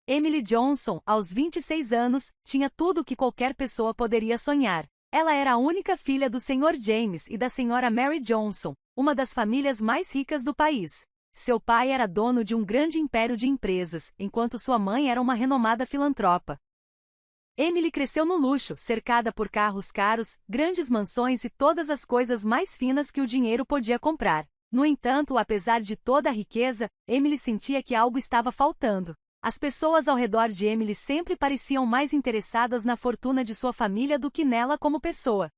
Emily Johnson, aos 26 anos, tinha tudo o que qualquer pessoa poderia sonhar. Ela era a única filha do Sr. James e da Sra. Mary Johnson, uma das famílias mais ricas do país. Seu pai era dono de um grande império de empresas, enquanto sua mãe era uma renomada filantropa. Emily cresceu no luxo, cercada por carros caros, grandes mansões e todas as coisas mais finas que o dinheiro podia comprar. No entanto, apesar de toda a riqueza, Emily sentia que algo estava faltando. As pessoas ao redor de Emily sempre pareciam mais interessadas na fortuna de sua família do que nela como pessoa.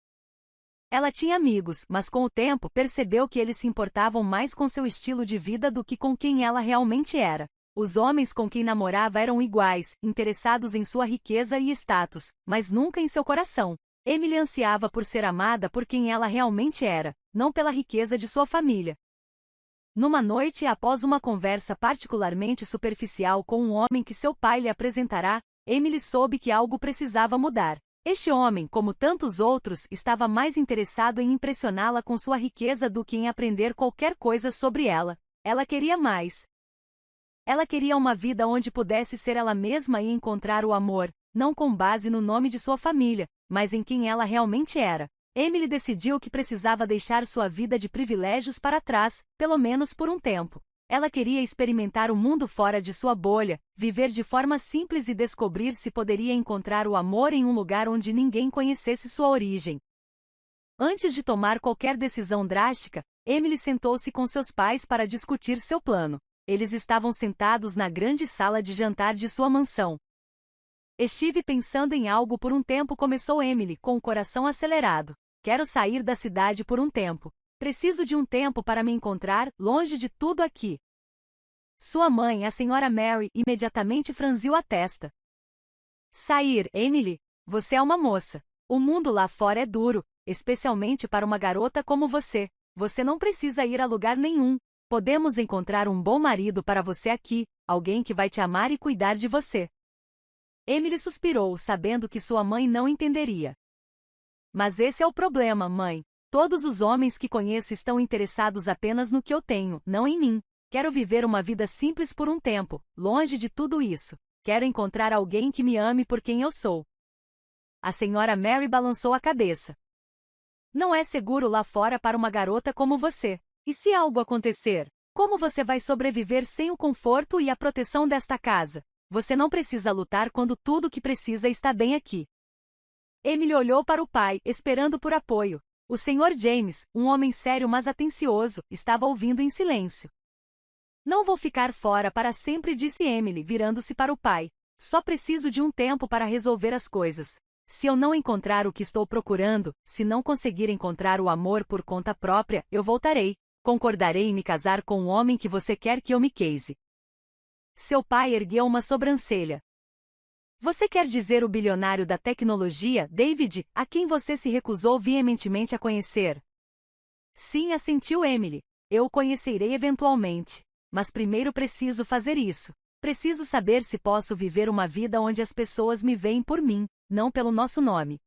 Ela tinha amigos, mas com o tempo percebeu que eles se importavam mais com seu estilo de vida do que com quem ela realmente era. Os homens com quem namorava eram iguais, interessados em sua riqueza e status, mas nunca em seu coração. Emily ansiava por ser amada por quem ela realmente era, não pela riqueza de sua família. Numa noite após uma conversa particularmente superficial com um homem que seu pai lhe apresentará, Emily soube que algo precisava mudar. Este homem, como tantos outros, estava mais interessado em impressioná-la com sua riqueza do que em aprender qualquer coisa sobre ela. Ela queria mais. Ela queria uma vida onde pudesse ser ela mesma e encontrar o amor, não com base no nome de sua família, mas em quem ela realmente era. Emily decidiu que precisava deixar sua vida de privilégios para trás, pelo menos por um tempo. Ela queria experimentar o mundo fora de sua bolha, viver de forma simples e descobrir se poderia encontrar o amor em um lugar onde ninguém conhecesse sua origem. Antes de tomar qualquer decisão drástica, Emily sentou-se com seus pais para discutir seu plano. Eles estavam sentados na grande sala de jantar de sua mansão. Estive pensando em algo por um tempo, começou Emily, com o coração acelerado. Quero sair da cidade por um tempo. Preciso de um tempo para me encontrar, longe de tudo aqui. Sua mãe, a Sra. Mary, imediatamente franziu a testa. Sair, Emily? Você é uma moça. O mundo lá fora é duro, especialmente para uma garota como você. Você não precisa ir a lugar nenhum. Podemos encontrar um bom marido para você aqui, alguém que vai te amar e cuidar de você. Emily suspirou, sabendo que sua mãe não entenderia. Mas esse é o problema, mãe. Todos os homens que conheço estão interessados apenas no que eu tenho, não em mim. Quero viver uma vida simples por um tempo, longe de tudo isso. Quero encontrar alguém que me ame por quem eu sou. A Sra. Mary balançou a cabeça. Não é seguro lá fora para uma garota como você. E se algo acontecer? Como você vai sobreviver sem o conforto e a proteção desta casa? Você não precisa lutar quando tudo o que precisa está bem aqui. Emily olhou para o pai, esperando por apoio. O Sr. James, um homem sério mas atencioso, estava ouvindo em silêncio. Não vou ficar fora para sempre, disse Emily, virando-se para o pai. Só preciso de um tempo para resolver as coisas. Se eu não encontrar o que estou procurando, se não conseguir encontrar o amor por conta própria, eu voltarei. Concordarei em me casar com o homem que você quer que eu me case. Seu pai ergueu uma sobrancelha. Você quer dizer o bilionário da tecnologia, David, a quem você se recusou veementemente a conhecer? Sim, assentiu Emily. Eu o conhecerei eventualmente. Mas primeiro preciso fazer isso. Preciso saber se posso viver uma vida onde as pessoas me veem por mim, não pelo nosso nome.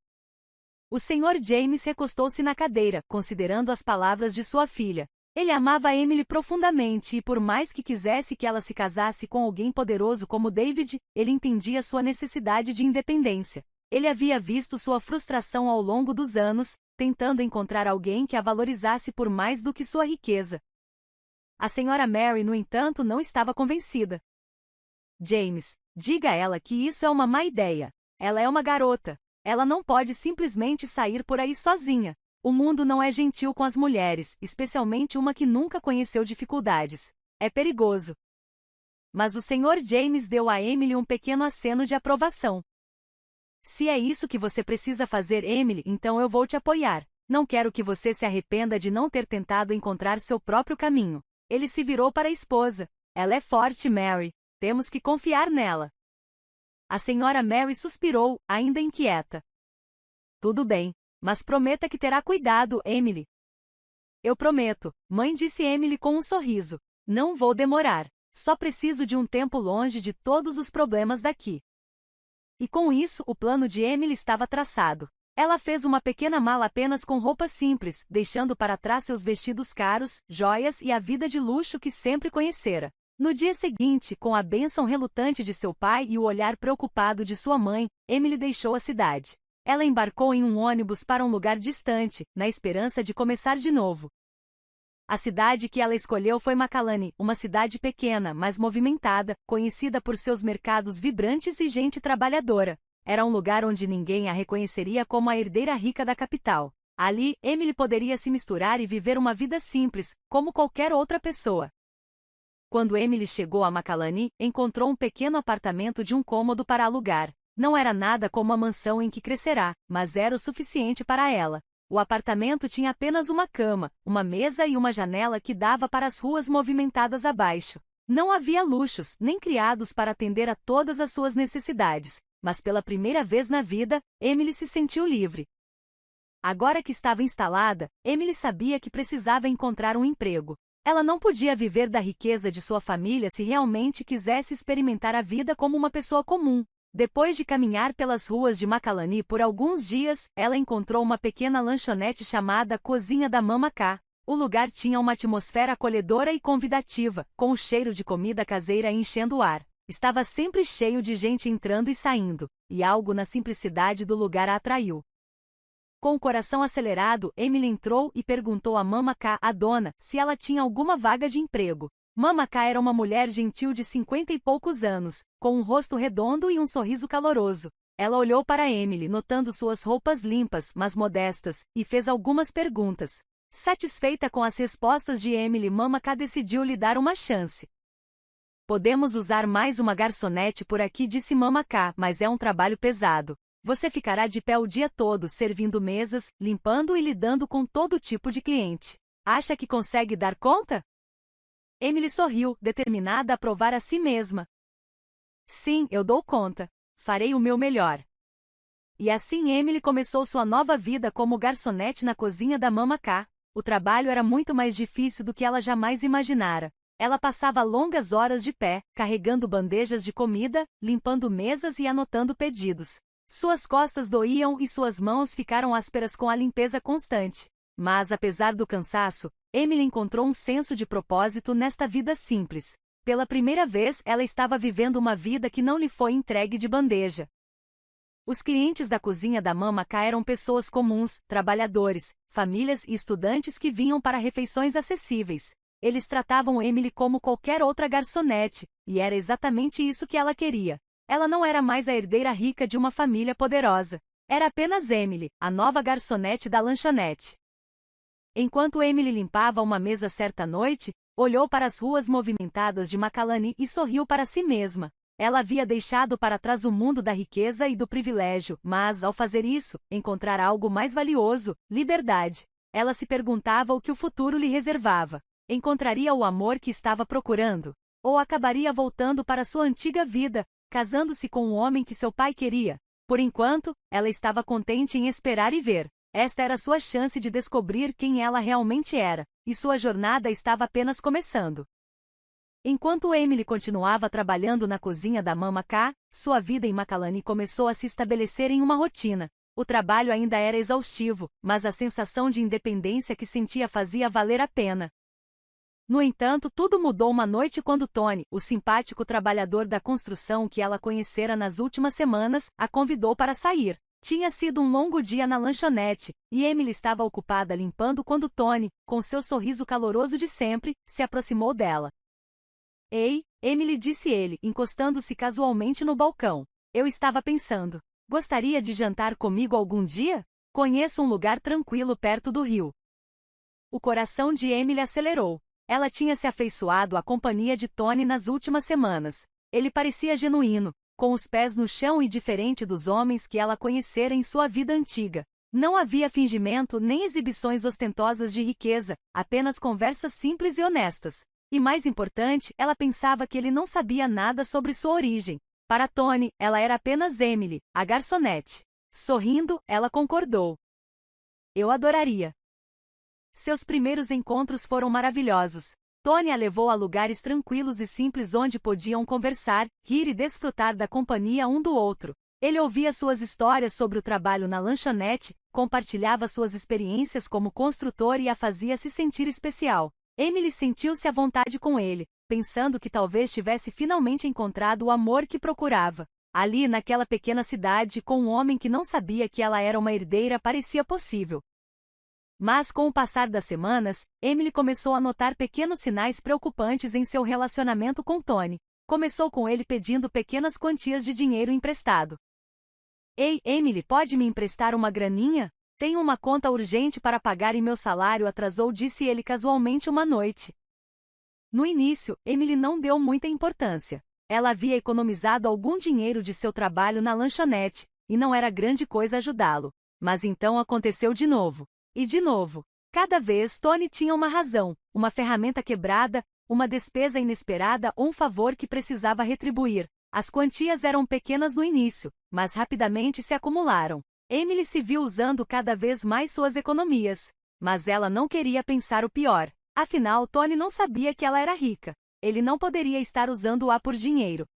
O Sr. James recostou-se na cadeira, considerando as palavras de sua filha. Ele amava Emily profundamente e por mais que quisesse que ela se casasse com alguém poderoso como David, ele entendia sua necessidade de independência. Ele havia visto sua frustração ao longo dos anos, tentando encontrar alguém que a valorizasse por mais do que sua riqueza. A Sra. Mary, no entanto, não estava convencida. James, diga a ela que isso é uma má ideia. Ela é uma garota. Ela não pode simplesmente sair por aí sozinha. O mundo não é gentil com as mulheres, especialmente uma que nunca conheceu dificuldades. É perigoso. Mas o Sr. James deu a Emily um pequeno aceno de aprovação. Se é isso que você precisa fazer, Emily, então eu vou te apoiar. Não quero que você se arrependa de não ter tentado encontrar seu próprio caminho. Ele se virou para a esposa. Ela é forte, Mary. Temos que confiar nela. A Sra. Mary suspirou, ainda inquieta. Tudo bem. Mas prometa que terá cuidado, Emily. Eu prometo, mãe, disse Emily com um sorriso. Não vou demorar. Só preciso de um tempo longe de todos os problemas daqui. E com isso, o plano de Emily estava traçado. Ela fez uma pequena mala apenas com roupas simples, deixando para trás seus vestidos caros, joias e a vida de luxo que sempre conhecera. No dia seguinte, com a bênção relutante de seu pai e o olhar preocupado de sua mãe, Emily deixou a cidade. Ela embarcou em um ônibus para um lugar distante, na esperança de começar de novo. A cidade que ela escolheu foi Macalani, uma cidade pequena, mas movimentada, conhecida por seus mercados vibrantes e gente trabalhadora. Era um lugar onde ninguém a reconheceria como a herdeira rica da capital. Ali, Emily poderia se misturar e viver uma vida simples, como qualquer outra pessoa. Quando Emily chegou a Macalani, encontrou um pequeno apartamento de um cômodo para alugar. Não era nada como a mansão em que crescerá, mas era o suficiente para ela. O apartamento tinha apenas uma cama, uma mesa e uma janela que dava para as ruas movimentadas abaixo. Não havia luxos, nem criados para atender a todas as suas necessidades, mas pela primeira vez na vida, Emily se sentiu livre. Agora que estava instalada, Emily sabia que precisava encontrar um emprego. Ela não podia viver da riqueza de sua família se realmente quisesse experimentar a vida como uma pessoa comum. Depois de caminhar pelas ruas de Macalani por alguns dias, ela encontrou uma pequena lanchonete chamada Cozinha da Mama K. O lugar tinha uma atmosfera acolhedora e convidativa, com o cheiro de comida caseira enchendo o ar. Estava sempre cheio de gente entrando e saindo, e algo na simplicidade do lugar a atraiu. Com o coração acelerado, Emily entrou e perguntou a Mama K, a dona, se ela tinha alguma vaga de emprego. Mama K era uma mulher gentil de 50 e poucos anos, com um rosto redondo e um sorriso caloroso. Ela olhou para Emily, notando suas roupas limpas, mas modestas, e fez algumas perguntas. Satisfeita com as respostas de Emily, Mama K decidiu lhe dar uma chance. Podemos usar mais uma garçonete por aqui, disse Mama K, mas é um trabalho pesado. Você ficará de pé o dia todo, servindo mesas, limpando e lidando com todo tipo de cliente. Acha que consegue dar conta? Emily sorriu, determinada a provar a si mesma. Sim, eu dou conta. Farei o meu melhor. E assim Emily começou sua nova vida como garçonete na cozinha da Mama K. O trabalho era muito mais difícil do que ela jamais imaginara. Ela passava longas horas de pé, carregando bandejas de comida, limpando mesas e anotando pedidos. Suas costas doíam e suas mãos ficaram ásperas com a limpeza constante. Mas, apesar do cansaço, Emily encontrou um senso de propósito nesta vida simples. Pela primeira vez, ela estava vivendo uma vida que não lhe foi entregue de bandeja. Os clientes da cozinha da Mama K eram pessoas comuns, trabalhadores, famílias e estudantes que vinham para refeições acessíveis. Eles tratavam Emily como qualquer outra garçonete, e era exatamente isso que ela queria. Ela não era mais a herdeira rica de uma família poderosa. Era apenas Emily, a nova garçonete da lanchonete. Enquanto Emily limpava uma mesa certa noite, olhou para as ruas movimentadas de Macalani e sorriu para si mesma. Ela havia deixado para trás o mundo da riqueza e do privilégio, mas, ao fazer isso, encontrar algo mais valioso, liberdade. Ela se perguntava o que o futuro lhe reservava. Encontraria o amor que estava procurando? Ou acabaria voltando para sua antiga vida, casando-se com um homem que seu pai queria? Por enquanto, ela estava contente em esperar e ver. Esta era sua chance de descobrir quem ela realmente era, e sua jornada estava apenas começando. Enquanto Emily continuava trabalhando na cozinha da Mama K, sua vida em Macalani começou a se estabelecer em uma rotina. O trabalho ainda era exaustivo, mas a sensação de independência que sentia fazia valer a pena. No entanto, tudo mudou uma noite quando Tony, o simpático trabalhador da construção que ela conhecera nas últimas semanas, a convidou para sair. Tinha sido um longo dia na lanchonete, e Emily estava ocupada limpando quando Tony, com seu sorriso caloroso de sempre, se aproximou dela. Ei, Emily, disse ele, encostando-se casualmente no balcão. Eu estava pensando. Gostaria de jantar comigo algum dia? Conheço um lugar tranquilo perto do rio. O coração de Emily acelerou. Ela tinha se afeiçoado à companhia de Tony nas últimas semanas. Ele parecia genuíno, com os pés no chão e diferente dos homens que ela conhecera em sua vida antiga. Não havia fingimento nem exibições ostentosas de riqueza, apenas conversas simples e honestas. E mais importante, ela pensava que ele não sabia nada sobre sua origem. Para Tony, ela era apenas Emily, a garçonete. Sorrindo, ela concordou. Eu adoraria. Seus primeiros encontros foram maravilhosos. Tony a levou a lugares tranquilos e simples onde podiam conversar, rir e desfrutar da companhia um do outro. Ele ouvia suas histórias sobre o trabalho na lanchonete, compartilhava suas experiências como construtor e a fazia se sentir especial. Emily sentiu-se à vontade com ele, pensando que talvez tivesse finalmente encontrado o amor que procurava. Ali, naquela pequena cidade, com um homem que não sabia que ela era uma herdeira, parecia possível. Mas com o passar das semanas, Emily começou a notar pequenos sinais preocupantes em seu relacionamento com Tony. Começou com ele pedindo pequenas quantias de dinheiro emprestado. Ei, Emily, pode me emprestar uma graninha? Tenho uma conta urgente para pagar e meu salário atrasou, disse ele casualmente uma noite. No início, Emily não deu muita importância. Ela havia economizado algum dinheiro de seu trabalho na lanchonete, e não era grande coisa ajudá-lo. Mas então aconteceu de novo. E de novo. Cada vez Tony tinha uma razão, uma ferramenta quebrada, uma despesa inesperada ou um favor que precisava retribuir. As quantias eram pequenas no início, mas rapidamente se acumularam. Emily se viu usando cada vez mais suas economias. Mas ela não queria pensar o pior. Afinal, Tony não sabia que ela era rica. Ele não poderia estar usando-a por dinheiro.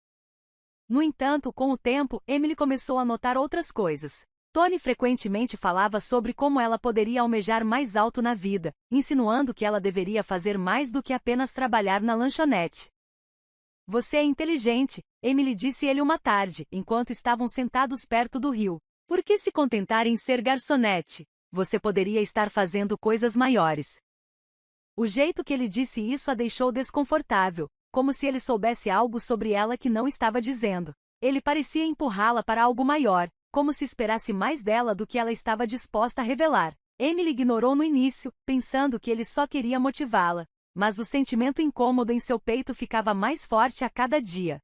No entanto, com o tempo, Emily começou a notar outras coisas. Tony frequentemente falava sobre como ela poderia almejar mais alto na vida, insinuando que ela deveria fazer mais do que apenas trabalhar na lanchonete. Você é inteligente, Emily disse ele uma tarde, enquanto estavam sentados perto do rio. Por que se contentar em ser garçonete? Você poderia estar fazendo coisas maiores. O jeito que ele disse isso a deixou desconfortável, como se ele soubesse algo sobre ela que não estava dizendo. Ele parecia empurrá-la para algo maior, como se esperasse mais dela do que ela estava disposta a revelar. Emily ignorou no início, pensando que ele só queria motivá-la, mas o sentimento incômodo em seu peito ficava mais forte a cada dia.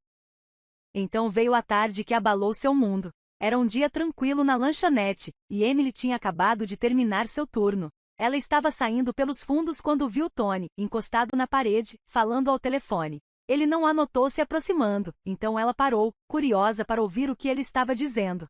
Então veio a tarde que abalou seu mundo. Era um dia tranquilo na lanchonete, e Emily tinha acabado de terminar seu turno. Ela estava saindo pelos fundos quando viu Tony, encostado na parede, falando ao telefone. Ele não a notou se aproximando, então ela parou, curiosa para ouvir o que ele estava dizendo.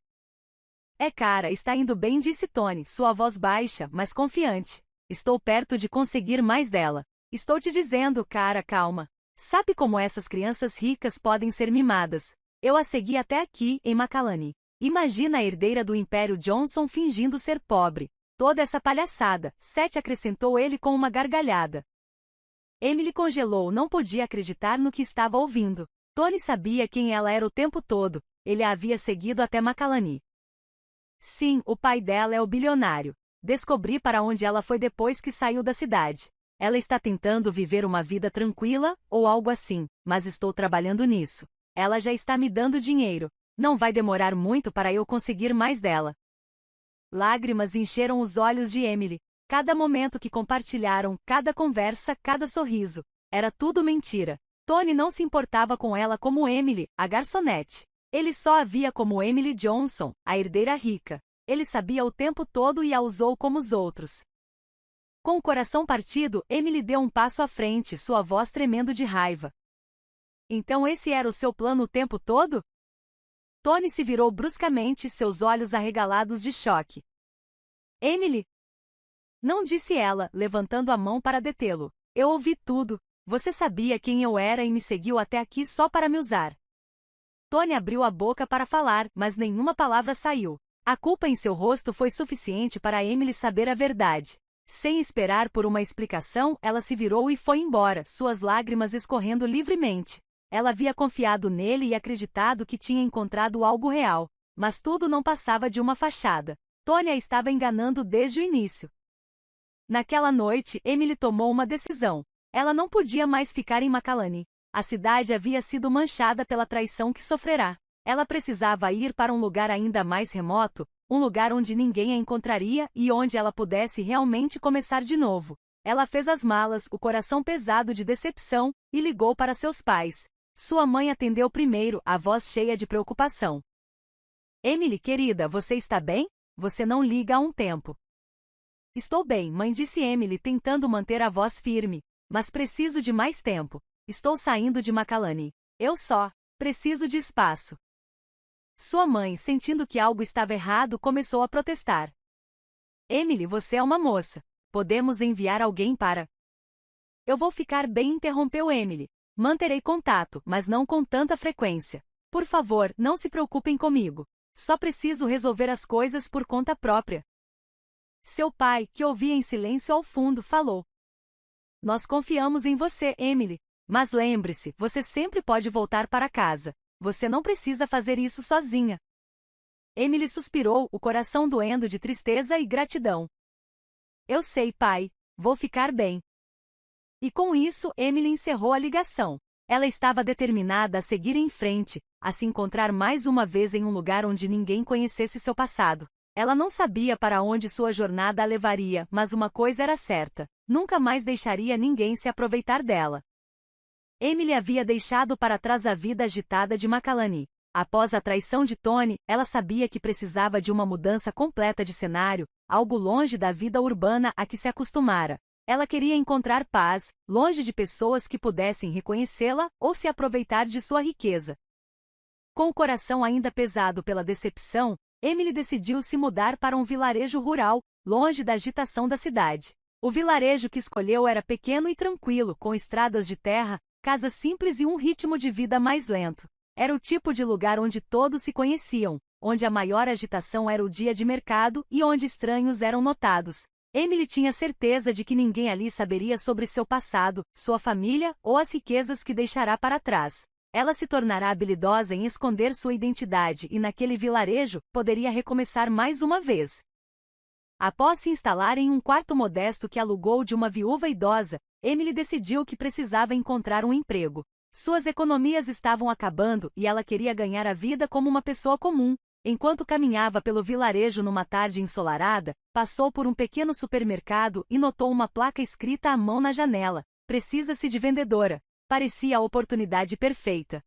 Cara, está indo bem, disse Tony, sua voz baixa, mas confiante. Estou perto de conseguir mais dela. Estou te dizendo, cara, calma. Sabe como essas crianças ricas podem ser mimadas? Eu a segui até aqui, em Macalani. Imagina a herdeira do Império Johnson fingindo ser pobre. Toda essa palhaçada, Seth, acrescentou ele com uma gargalhada. Emily congelou, não podia acreditar no que estava ouvindo. Tony sabia quem ela era o tempo todo, ele a havia seguido até Macalani. Sim, o pai dela é o bilionário. Descobri para onde ela foi depois que saiu da cidade. Ela está tentando viver uma vida tranquila, ou algo assim, mas estou trabalhando nisso. Ela já está me dando dinheiro. Não vai demorar muito para eu conseguir mais dela. Lágrimas encheram os olhos de Emily. Cada momento que compartilharam, cada conversa, cada sorriso. Era tudo mentira. Tony não se importava com ela como Emily, a garçonete. Ele só a via como Emily Johnson, a herdeira rica. Ele sabia o tempo todo e a usou como os outros. Com o coração partido, Emily deu um passo à frente, sua voz tremendo de raiva. Então esse era o seu plano o tempo todo? Tony se virou bruscamente, seus olhos arregalados de choque. Emily? Não, disse ela, levantando a mão para detê-lo. Eu ouvi tudo. Você sabia quem eu era e me seguiu até aqui só para me usar. Tony abriu a boca para falar, mas nenhuma palavra saiu. A culpa em seu rosto foi suficiente para Emily saber a verdade. Sem esperar por uma explicação, ela se virou e foi embora, suas lágrimas escorrendo livremente. Ela havia confiado nele e acreditado que tinha encontrado algo real, mas tudo não passava de uma fachada. Tony a estava enganando desde o início. Naquela noite, Emily tomou uma decisão. Ela não podia mais ficar em Macalani. A cidade havia sido manchada pela traição que sofrerá. Ela precisava ir para um lugar ainda mais remoto, um lugar onde ninguém a encontraria e onde ela pudesse realmente começar de novo. Ela fez as malas, o coração pesado de decepção, e ligou para seus pais. Sua mãe atendeu primeiro, a voz cheia de preocupação. Emily, querida, você está bem? Você não liga há um tempo. Estou bem, mãe, disse Emily, tentando manter a voz firme. Mas preciso de mais tempo. Estou saindo de Macalani. Eu só preciso de espaço. Sua mãe, sentindo que algo estava errado, começou a protestar. Emily, você é uma moça. Podemos enviar alguém para... Eu vou ficar bem, interrompeu Emily. Manterei contato, mas não com tanta frequência. Por favor, não se preocupem comigo. Só preciso resolver as coisas por conta própria. Seu pai, que ouvia em silêncio ao fundo, falou. Nós confiamos em você, Emily. Mas lembre-se, você sempre pode voltar para casa. Você não precisa fazer isso sozinha. Emily suspirou, o coração doendo de tristeza e gratidão. Eu sei, pai. Vou ficar bem. E com isso, Emily encerrou a ligação. Ela estava determinada a seguir em frente, a se encontrar mais uma vez em um lugar onde ninguém conhecesse seu passado. Ela não sabia para onde sua jornada a levaria, mas uma coisa era certa: nunca mais deixaria ninguém se aproveitar dela. Emily havia deixado para trás a vida agitada de Macalani. Após a traição de Tony, ela sabia que precisava de uma mudança completa de cenário, algo longe da vida urbana a que se acostumara. Ela queria encontrar paz, longe de pessoas que pudessem reconhecê-la ou se aproveitar de sua riqueza. Com o coração ainda pesado pela decepção, Emily decidiu se mudar para um vilarejo rural, longe da agitação da cidade. O vilarejo que escolheu era pequeno e tranquilo, com estradas de terra, casas simples e um ritmo de vida mais lento. Era o tipo de lugar onde todos se conheciam, onde a maior agitação era o dia de mercado e onde estranhos eram notados. Emily tinha certeza de que ninguém ali saberia sobre seu passado, sua família ou as riquezas que deixará para trás. Ela se tornará habilidosa em esconder sua identidade e naquele vilarejo poderia recomeçar mais uma vez. Após se instalar em um quarto modesto que alugou de uma viúva idosa, Emily decidiu que precisava encontrar um emprego. Suas economias estavam acabando e ela queria ganhar a vida como uma pessoa comum. Enquanto caminhava pelo vilarejo numa tarde ensolarada, passou por um pequeno supermercado e notou uma placa escrita à mão na janela: "Precisa-se de vendedora." Parecia a oportunidade perfeita.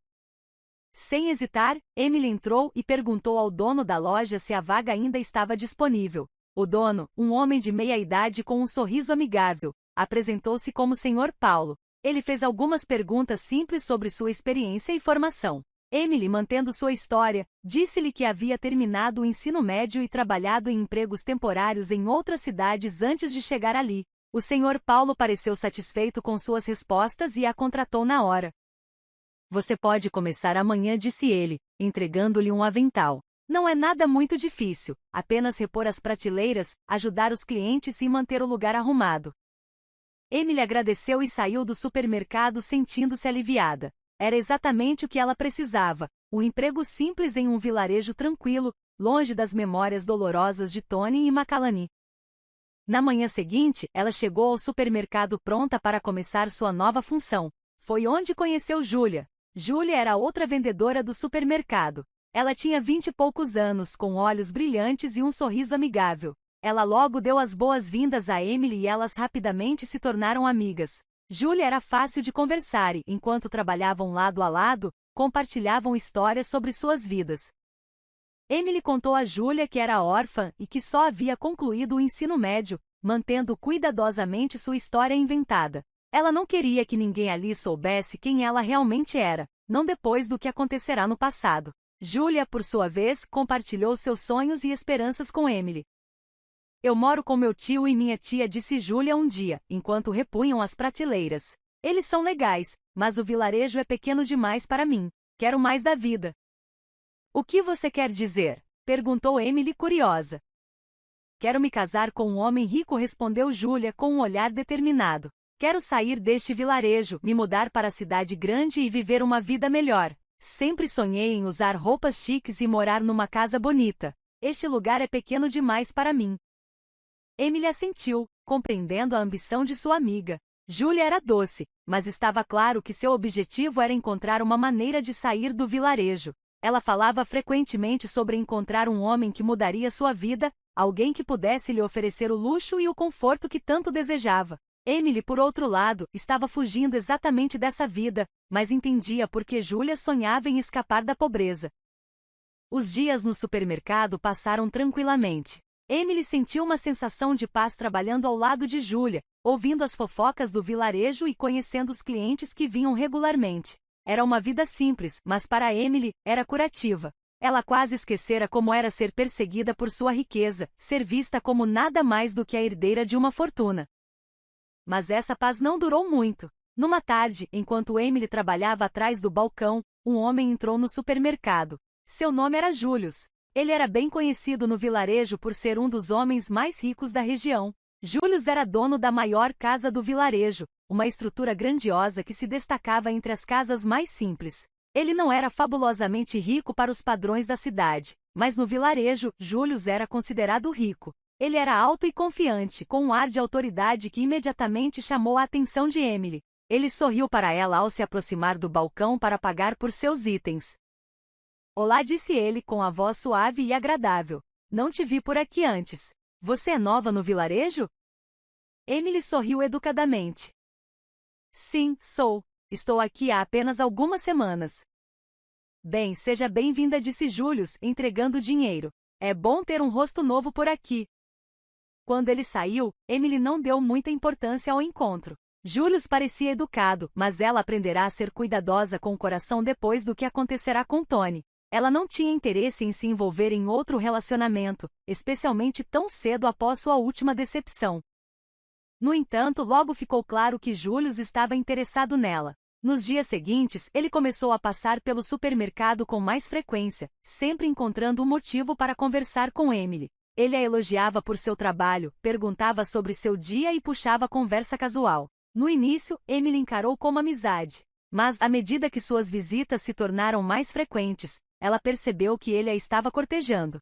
Sem hesitar, Emily entrou e perguntou ao dono da loja se a vaga ainda estava disponível. O dono, um homem de meia-idade com um sorriso amigável, apresentou-se como Sr. Paulo. Ele fez algumas perguntas simples sobre sua experiência e formação. Emily, mantendo sua história, disse-lhe que havia terminado o ensino médio e trabalhado em empregos temporários em outras cidades antes de chegar ali. O Sr. Paulo pareceu satisfeito com suas respostas e a contratou na hora. "Você pode começar amanhã", disse ele, entregando-lhe um avental. "Não é nada muito difícil, apenas repor as prateleiras, ajudar os clientes e manter o lugar arrumado." Emily agradeceu e saiu do supermercado sentindo-se aliviada. Era exatamente o que ela precisava: um emprego simples em um vilarejo tranquilo, longe das memórias dolorosas de Tony e Macalani. Na manhã seguinte, ela chegou ao supermercado pronta para começar sua nova função. Foi onde conheceu Julia. Julia era outra vendedora do supermercado. Ela tinha 20 e poucos anos, com olhos brilhantes e um sorriso amigável. Ela logo deu as boas-vindas a Emily e elas rapidamente se tornaram amigas. Julia era fácil de conversar e, enquanto trabalhavam lado a lado, compartilhavam histórias sobre suas vidas. Emily contou a Julia que era órfã e que só havia concluído o ensino médio, mantendo cuidadosamente sua história inventada. Ela não queria que ninguém ali soubesse quem ela realmente era, não depois do que acontecerá no passado. Julia, por sua vez, compartilhou seus sonhos e esperanças com Emily. "Eu moro com meu tio e minha tia", disse Julia um dia, enquanto repunham as prateleiras. "Eles são legais, mas o vilarejo é pequeno demais para mim. Quero mais da vida." "O que você quer dizer?" perguntou Emily, curiosa. "Quero me casar com um homem rico", respondeu Julia com um olhar determinado. "Quero sair deste vilarejo, me mudar para a cidade grande e viver uma vida melhor. Sempre sonhei em usar roupas chiques e morar numa casa bonita. Este lugar é pequeno demais para mim." Emily assentiu, compreendendo a ambição de sua amiga. Julia era doce, mas estava claro que seu objetivo era encontrar uma maneira de sair do vilarejo. Ela falava frequentemente sobre encontrar um homem que mudaria sua vida, alguém que pudesse lhe oferecer o luxo e o conforto que tanto desejava. Emily, por outro lado, estava fugindo exatamente dessa vida, mas entendia por que Julia sonhava em escapar da pobreza. Os dias no supermercado passaram tranquilamente. Emily sentiu uma sensação de paz trabalhando ao lado de Julia, ouvindo as fofocas do vilarejo e conhecendo os clientes que vinham regularmente. Era uma vida simples, mas para Emily, era curativa. Ela quase esquecera como era ser perseguida por sua riqueza, ser vista como nada mais do que a herdeira de uma fortuna. Mas essa paz não durou muito. Numa tarde, enquanto Emily trabalhava atrás do balcão, um homem entrou no supermercado. Seu nome era Julius. Ele era bem conhecido no vilarejo por ser um dos homens mais ricos da região. Julius era dono da maior casa do vilarejo, uma estrutura grandiosa que se destacava entre as casas mais simples. Ele não era fabulosamente rico para os padrões da cidade, mas no vilarejo, Julius era considerado rico. Ele era alto e confiante, com um ar de autoridade que imediatamente chamou a atenção de Emily. Ele sorriu para ela ao se aproximar do balcão para pagar por seus itens. Olá, disse ele com a voz suave e agradável. Não te vi por aqui antes. Você é nova no vilarejo? Emily sorriu educadamente. Sim, sou. Estou aqui há apenas algumas semanas. Bem, seja bem-vinda, disse Julius, entregando o dinheiro. É bom ter um rosto novo por aqui. Quando ele saiu, Emily não deu muita importância ao encontro. Julius parecia educado, mas ela aprenderá a ser cuidadosa com o coração depois do que acontecerá com Tony. Ela não tinha interesse em se envolver em outro relacionamento, especialmente tão cedo após sua última decepção. No entanto, logo ficou claro que Julius estava interessado nela. Nos dias seguintes, ele começou a passar pelo supermercado com mais frequência, sempre encontrando um motivo para conversar com Emily. Ele a elogiava por seu trabalho, perguntava sobre seu dia e puxava conversa casual. No início, Emily encarou como amizade. Mas, à medida que suas visitas se tornaram mais frequentes, ela percebeu que ele a estava cortejando.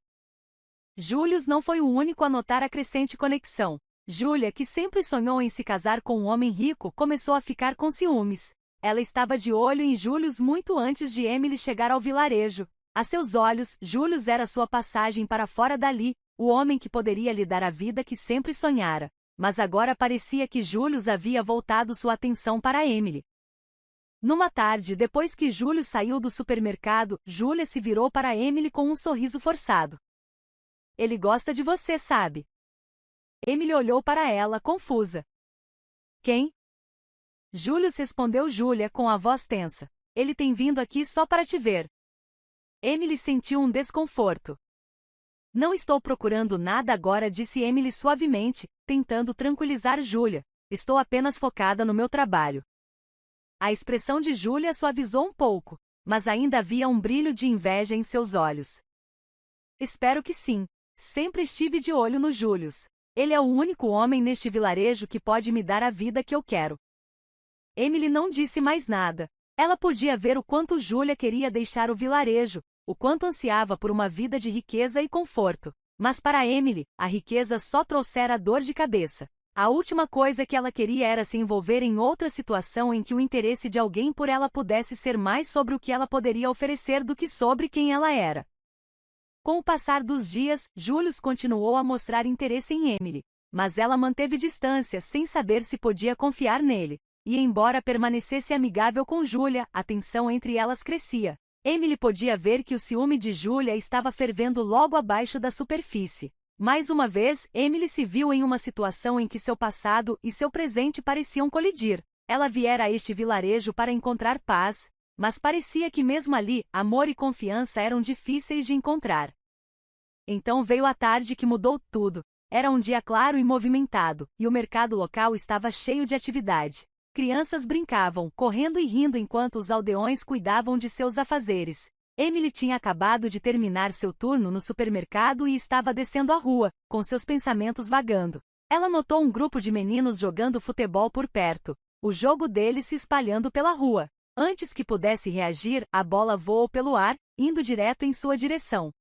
Julius não foi o único a notar a crescente conexão. Julia, que sempre sonhou em se casar com um homem rico, começou a ficar com ciúmes. Ela estava de olho em Julius muito antes de Emily chegar ao vilarejo. A seus olhos, Julius era sua passagem para fora dali, o homem que poderia lhe dar a vida que sempre sonhara. Mas agora parecia que Julius havia voltado sua atenção para Emily. Numa tarde, depois que Julius saiu do supermercado, Julia se virou para Emily com um sorriso forçado. Ele gosta de você, sabe? Emily olhou para ela, confusa. Quem? Julius respondeu Julia com a voz tensa. Ele tem vindo aqui só para te ver. Emily sentiu um desconforto. Não estou procurando nada agora, disse Emily suavemente, tentando tranquilizar Julia. Estou apenas focada no meu trabalho. A expressão de Julia suavizou um pouco, mas ainda havia um brilho de inveja em seus olhos. Espero que sim. Sempre estive de olho no Julius. Ele é o único homem neste vilarejo que pode me dar a vida que eu quero. Emily não disse mais nada. Ela podia ver o quanto Julia queria deixar o vilarejo, o quanto ansiava por uma vida de riqueza e conforto. Mas para Emily, a riqueza só trouxera dor de cabeça. A última coisa que ela queria era se envolver em outra situação em que o interesse de alguém por ela pudesse ser mais sobre o que ela poderia oferecer do que sobre quem ela era. Com o passar dos dias, Julius continuou a mostrar interesse em Emily, mas ela manteve distância sem saber se podia confiar nele. E embora permanecesse amigável com Julia, a tensão entre elas crescia. Emily podia ver que o ciúme de Julia estava fervendo logo abaixo da superfície. Mais uma vez, Emily se viu em uma situação em que seu passado e seu presente pareciam colidir. Ela viera a este vilarejo para encontrar paz, mas parecia que mesmo ali, amor e confiança eram difíceis de encontrar. Então veio a tarde que mudou tudo. Era um dia claro e movimentado, e o mercado local estava cheio de atividade. Crianças brincavam, correndo e rindo enquanto os aldeões cuidavam de seus afazeres. Emily tinha acabado de terminar seu turno no supermercado e estava descendo a rua, com seus pensamentos vagando. Ela notou um grupo de meninos jogando futebol por perto, o jogo deles se espalhando pela rua. Antes que pudesse reagir, a bola voou pelo ar, indo direto em sua direção.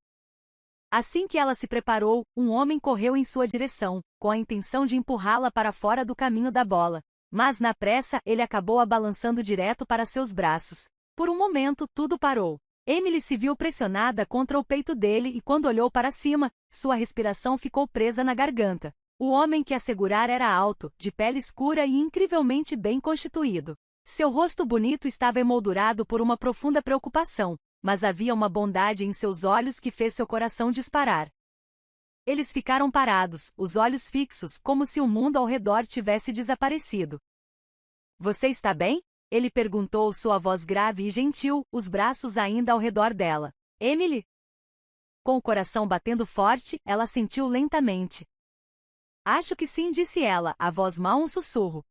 Assim que ela se preparou, um homem correu em sua direção, com a intenção de empurrá-la para fora do caminho da bola. Mas na pressa, ele acabou a balançando direto para seus braços. Por um momento, tudo parou. Emily se viu pressionada contra o peito dele e quando olhou para cima, sua respiração ficou presa na garganta. O homem que a segurara era alto, de pele escura e incrivelmente bem constituído. Seu rosto bonito estava emoldurado por uma profunda preocupação, mas havia uma bondade em seus olhos que fez seu coração disparar. Eles ficaram parados, os olhos fixos, como se o mundo ao redor tivesse desaparecido. Você está bem? Ele perguntou, sua voz grave e gentil, os braços ainda ao redor dela. Emily? Com o coração batendo forte, ela sentiu lentamente. Acho que sim, disse ela, a voz mal um sussurro.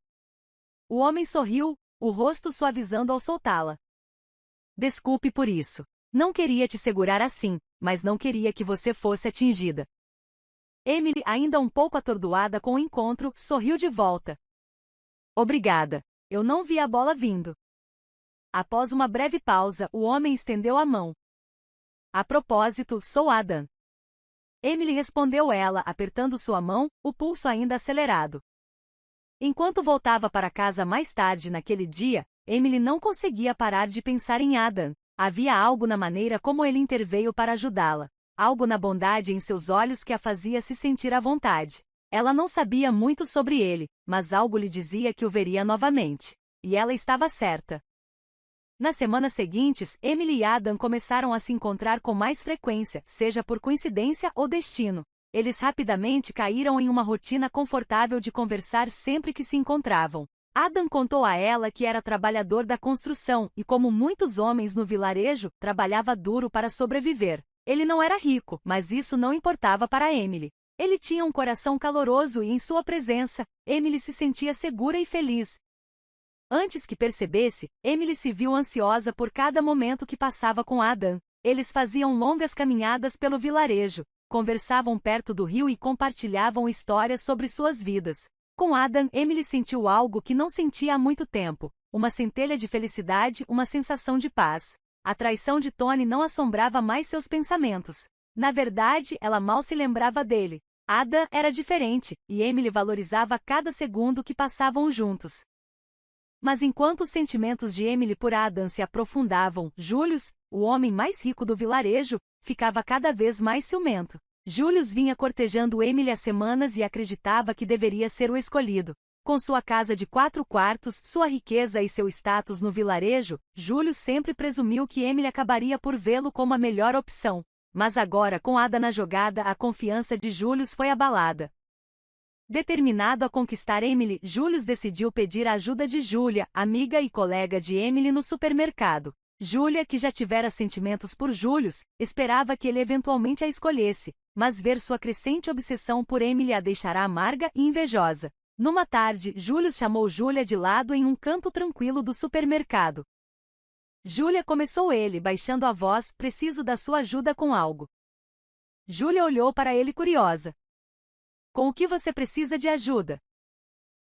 O homem sorriu, o rosto suavizando ao soltá-la. Desculpe por isso. Não queria te segurar assim, mas não queria que você fosse atingida. Emily, ainda um pouco atordoada com o encontro, sorriu de volta. Obrigada. Eu não vi a bola vindo. Após uma breve pausa, o homem estendeu a mão. A propósito, sou Adam. Emily respondeu ela, apertando sua mão, o pulso ainda acelerado. Enquanto voltava para casa mais tarde naquele dia, Emily não conseguia parar de pensar em Adam. Havia algo na maneira como ele interveio para ajudá-la. Algo na bondade em seus olhos que a fazia se sentir à vontade. Ela não sabia muito sobre ele, mas algo lhe dizia que o veria novamente. E ela estava certa. Nas semanas seguintes, Emily e Adam começaram a se encontrar com mais frequência, seja por coincidência ou destino. Eles rapidamente caíram em uma rotina confortável de conversar sempre que se encontravam. Adam contou a ela que era trabalhador da construção e, como muitos homens no vilarejo, trabalhava duro para sobreviver. Ele não era rico, mas isso não importava para Emily. Ele tinha um coração caloroso e, em sua presença, Emily se sentia segura e feliz. Antes que percebesse, Emily se viu ansiosa por cada momento que passava com Adam. Eles faziam longas caminhadas pelo vilarejo, conversavam perto do rio e compartilhavam histórias sobre suas vidas. Com Adam, Emily sentiu algo que não sentia há muito tempo, uma centelha de felicidade, uma sensação de paz. A traição de Tony não assombrava mais seus pensamentos. Na verdade, ela mal se lembrava dele. Adam era diferente, e Emily valorizava cada segundo que passavam juntos. Mas enquanto os sentimentos de Emily por Adam se aprofundavam, Julius, o homem mais rico do vilarejo, ficava cada vez mais ciumento. Julius vinha cortejando Emily há semanas e acreditava que deveria ser o escolhido. Com sua casa de 4 quartos, sua riqueza e seu status no vilarejo, Julius sempre presumiu que Emily acabaria por vê-lo como a melhor opção. Mas agora, com Ada na jogada, a confiança de Julius foi abalada. Determinado a conquistar Emily, Julius decidiu pedir a ajuda de Julia, amiga e colega de Emily no supermercado. Julia, que já tivera sentimentos por Julius, esperava que ele eventualmente a escolhesse, mas ver sua crescente obsessão por Emily a deixará amarga e invejosa. Numa tarde, Julius chamou Julia de lado em um canto tranquilo do supermercado. Julia começou ele, baixando a voz, preciso da sua ajuda com algo. Julia olhou para ele curiosa. Com o que você precisa de ajuda?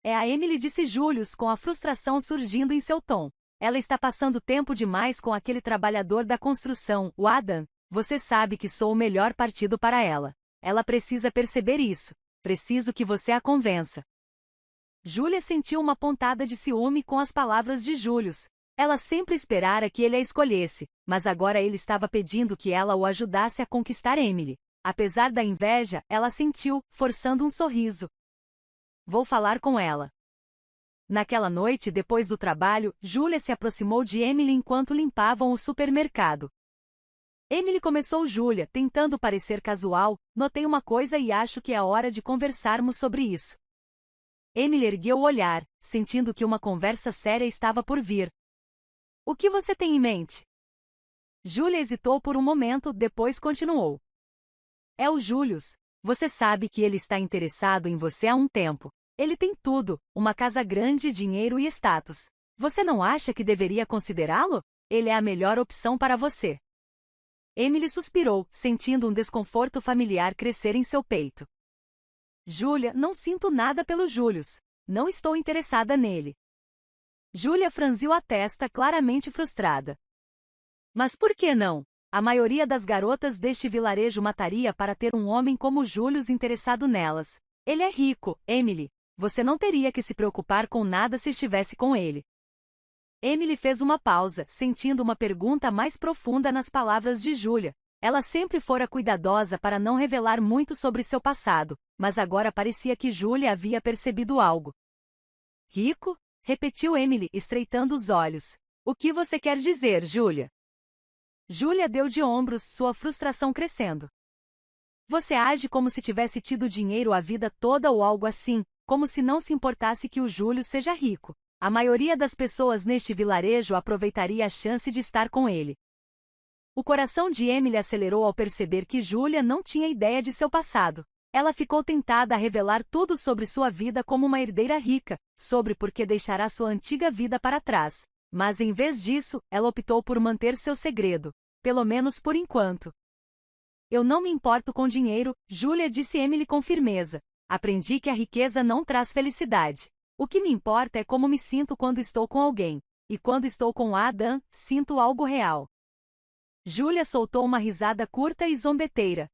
É a Emily, disse Julius, com a frustração surgindo em seu tom. Ela está passando tempo demais com aquele trabalhador da construção, o Adam. Você sabe que sou o melhor partido para ela. Ela precisa perceber isso. Preciso que você a convença. Julia sentiu uma pontada de ciúme com as palavras de Julius. Ela sempre esperara que ele a escolhesse, mas agora ele estava pedindo que ela o ajudasse a conquistar Emily. Apesar da inveja, ela sentiu, forçando um sorriso. Vou falar com ela. Naquela noite, depois do trabalho, Julia se aproximou de Emily enquanto limpavam o supermercado. Emily começou Julia, tentando parecer casual, notei uma coisa e acho que é a hora de conversarmos sobre isso. Emily ergueu o olhar, sentindo que uma conversa séria estava por vir. O que você tem em mente? Julia hesitou por um momento, depois continuou. É o Julius. Você sabe que ele está interessado em você há um tempo. Ele tem tudo, uma casa grande, dinheiro e status. Você não acha que deveria considerá-lo? Ele é a melhor opção para você. Emily suspirou, sentindo um desconforto familiar crescer em seu peito. Julia, não sinto nada pelo Julius. Não estou interessada nele. Julia franziu a testa, claramente frustrada. Mas por que não? A maioria das garotas deste vilarejo mataria para ter um homem como Julius interessado nelas. Ele é rico, Emily. Você não teria que se preocupar com nada se estivesse com ele. Emily fez uma pausa, sentindo uma pergunta mais profunda nas palavras de Julia. Ela sempre fora cuidadosa para não revelar muito sobre seu passado, mas agora parecia que Julia havia percebido algo. Rico? Repetiu Emily, estreitando os olhos. O que você quer dizer, Julia? Julia deu de ombros, sua frustração crescendo. Você age como se tivesse tido dinheiro a vida toda ou algo assim, como se não se importasse que o Júlio seja rico. A maioria das pessoas neste vilarejo aproveitaria a chance de estar com ele. O coração de Emily acelerou ao perceber que Julia não tinha ideia de seu passado. Ela ficou tentada a revelar tudo sobre sua vida como uma herdeira rica, sobre por que deixará sua antiga vida para trás. Mas em vez disso, ela optou por manter seu segredo, pelo menos por enquanto. Eu não me importo com dinheiro, Julia, disse Emily com firmeza. Aprendi que a riqueza não traz felicidade. O que me importa é como me sinto quando estou com alguém. E quando estou com Adam, sinto algo real. Julia soltou uma risada curta e zombeteira.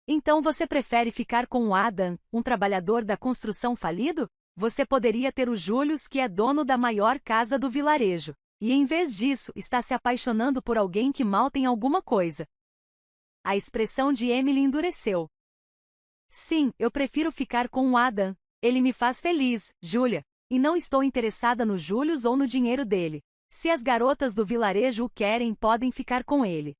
Então você prefere ficar com o Adam, um trabalhador da construção falido? Você poderia ter o Julius, que é dono da maior casa do vilarejo. E em vez disso, está se apaixonando por alguém que mal tem alguma coisa. A expressão de Emily endureceu. Sim, eu prefiro ficar com o Adam. Ele me faz feliz, Julia. E não estou interessada no Julius ou no dinheiro dele. Se as garotas do vilarejo o querem, podem ficar com ele.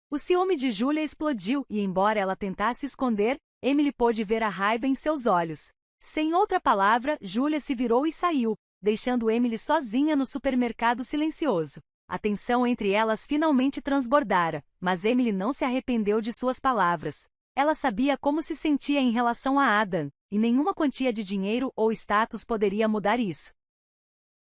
O ciúme de Julia explodiu e, embora ela tentasse esconder, Emily pôde ver a raiva em seus olhos. Sem outra palavra, Julia se virou e saiu, deixando Emily sozinha no supermercado silencioso. A tensão entre elas finalmente transbordara, mas Emily não se arrependeu de suas palavras. Ela sabia como se sentia em relação a Adam, e nenhuma quantia de dinheiro ou status poderia mudar isso.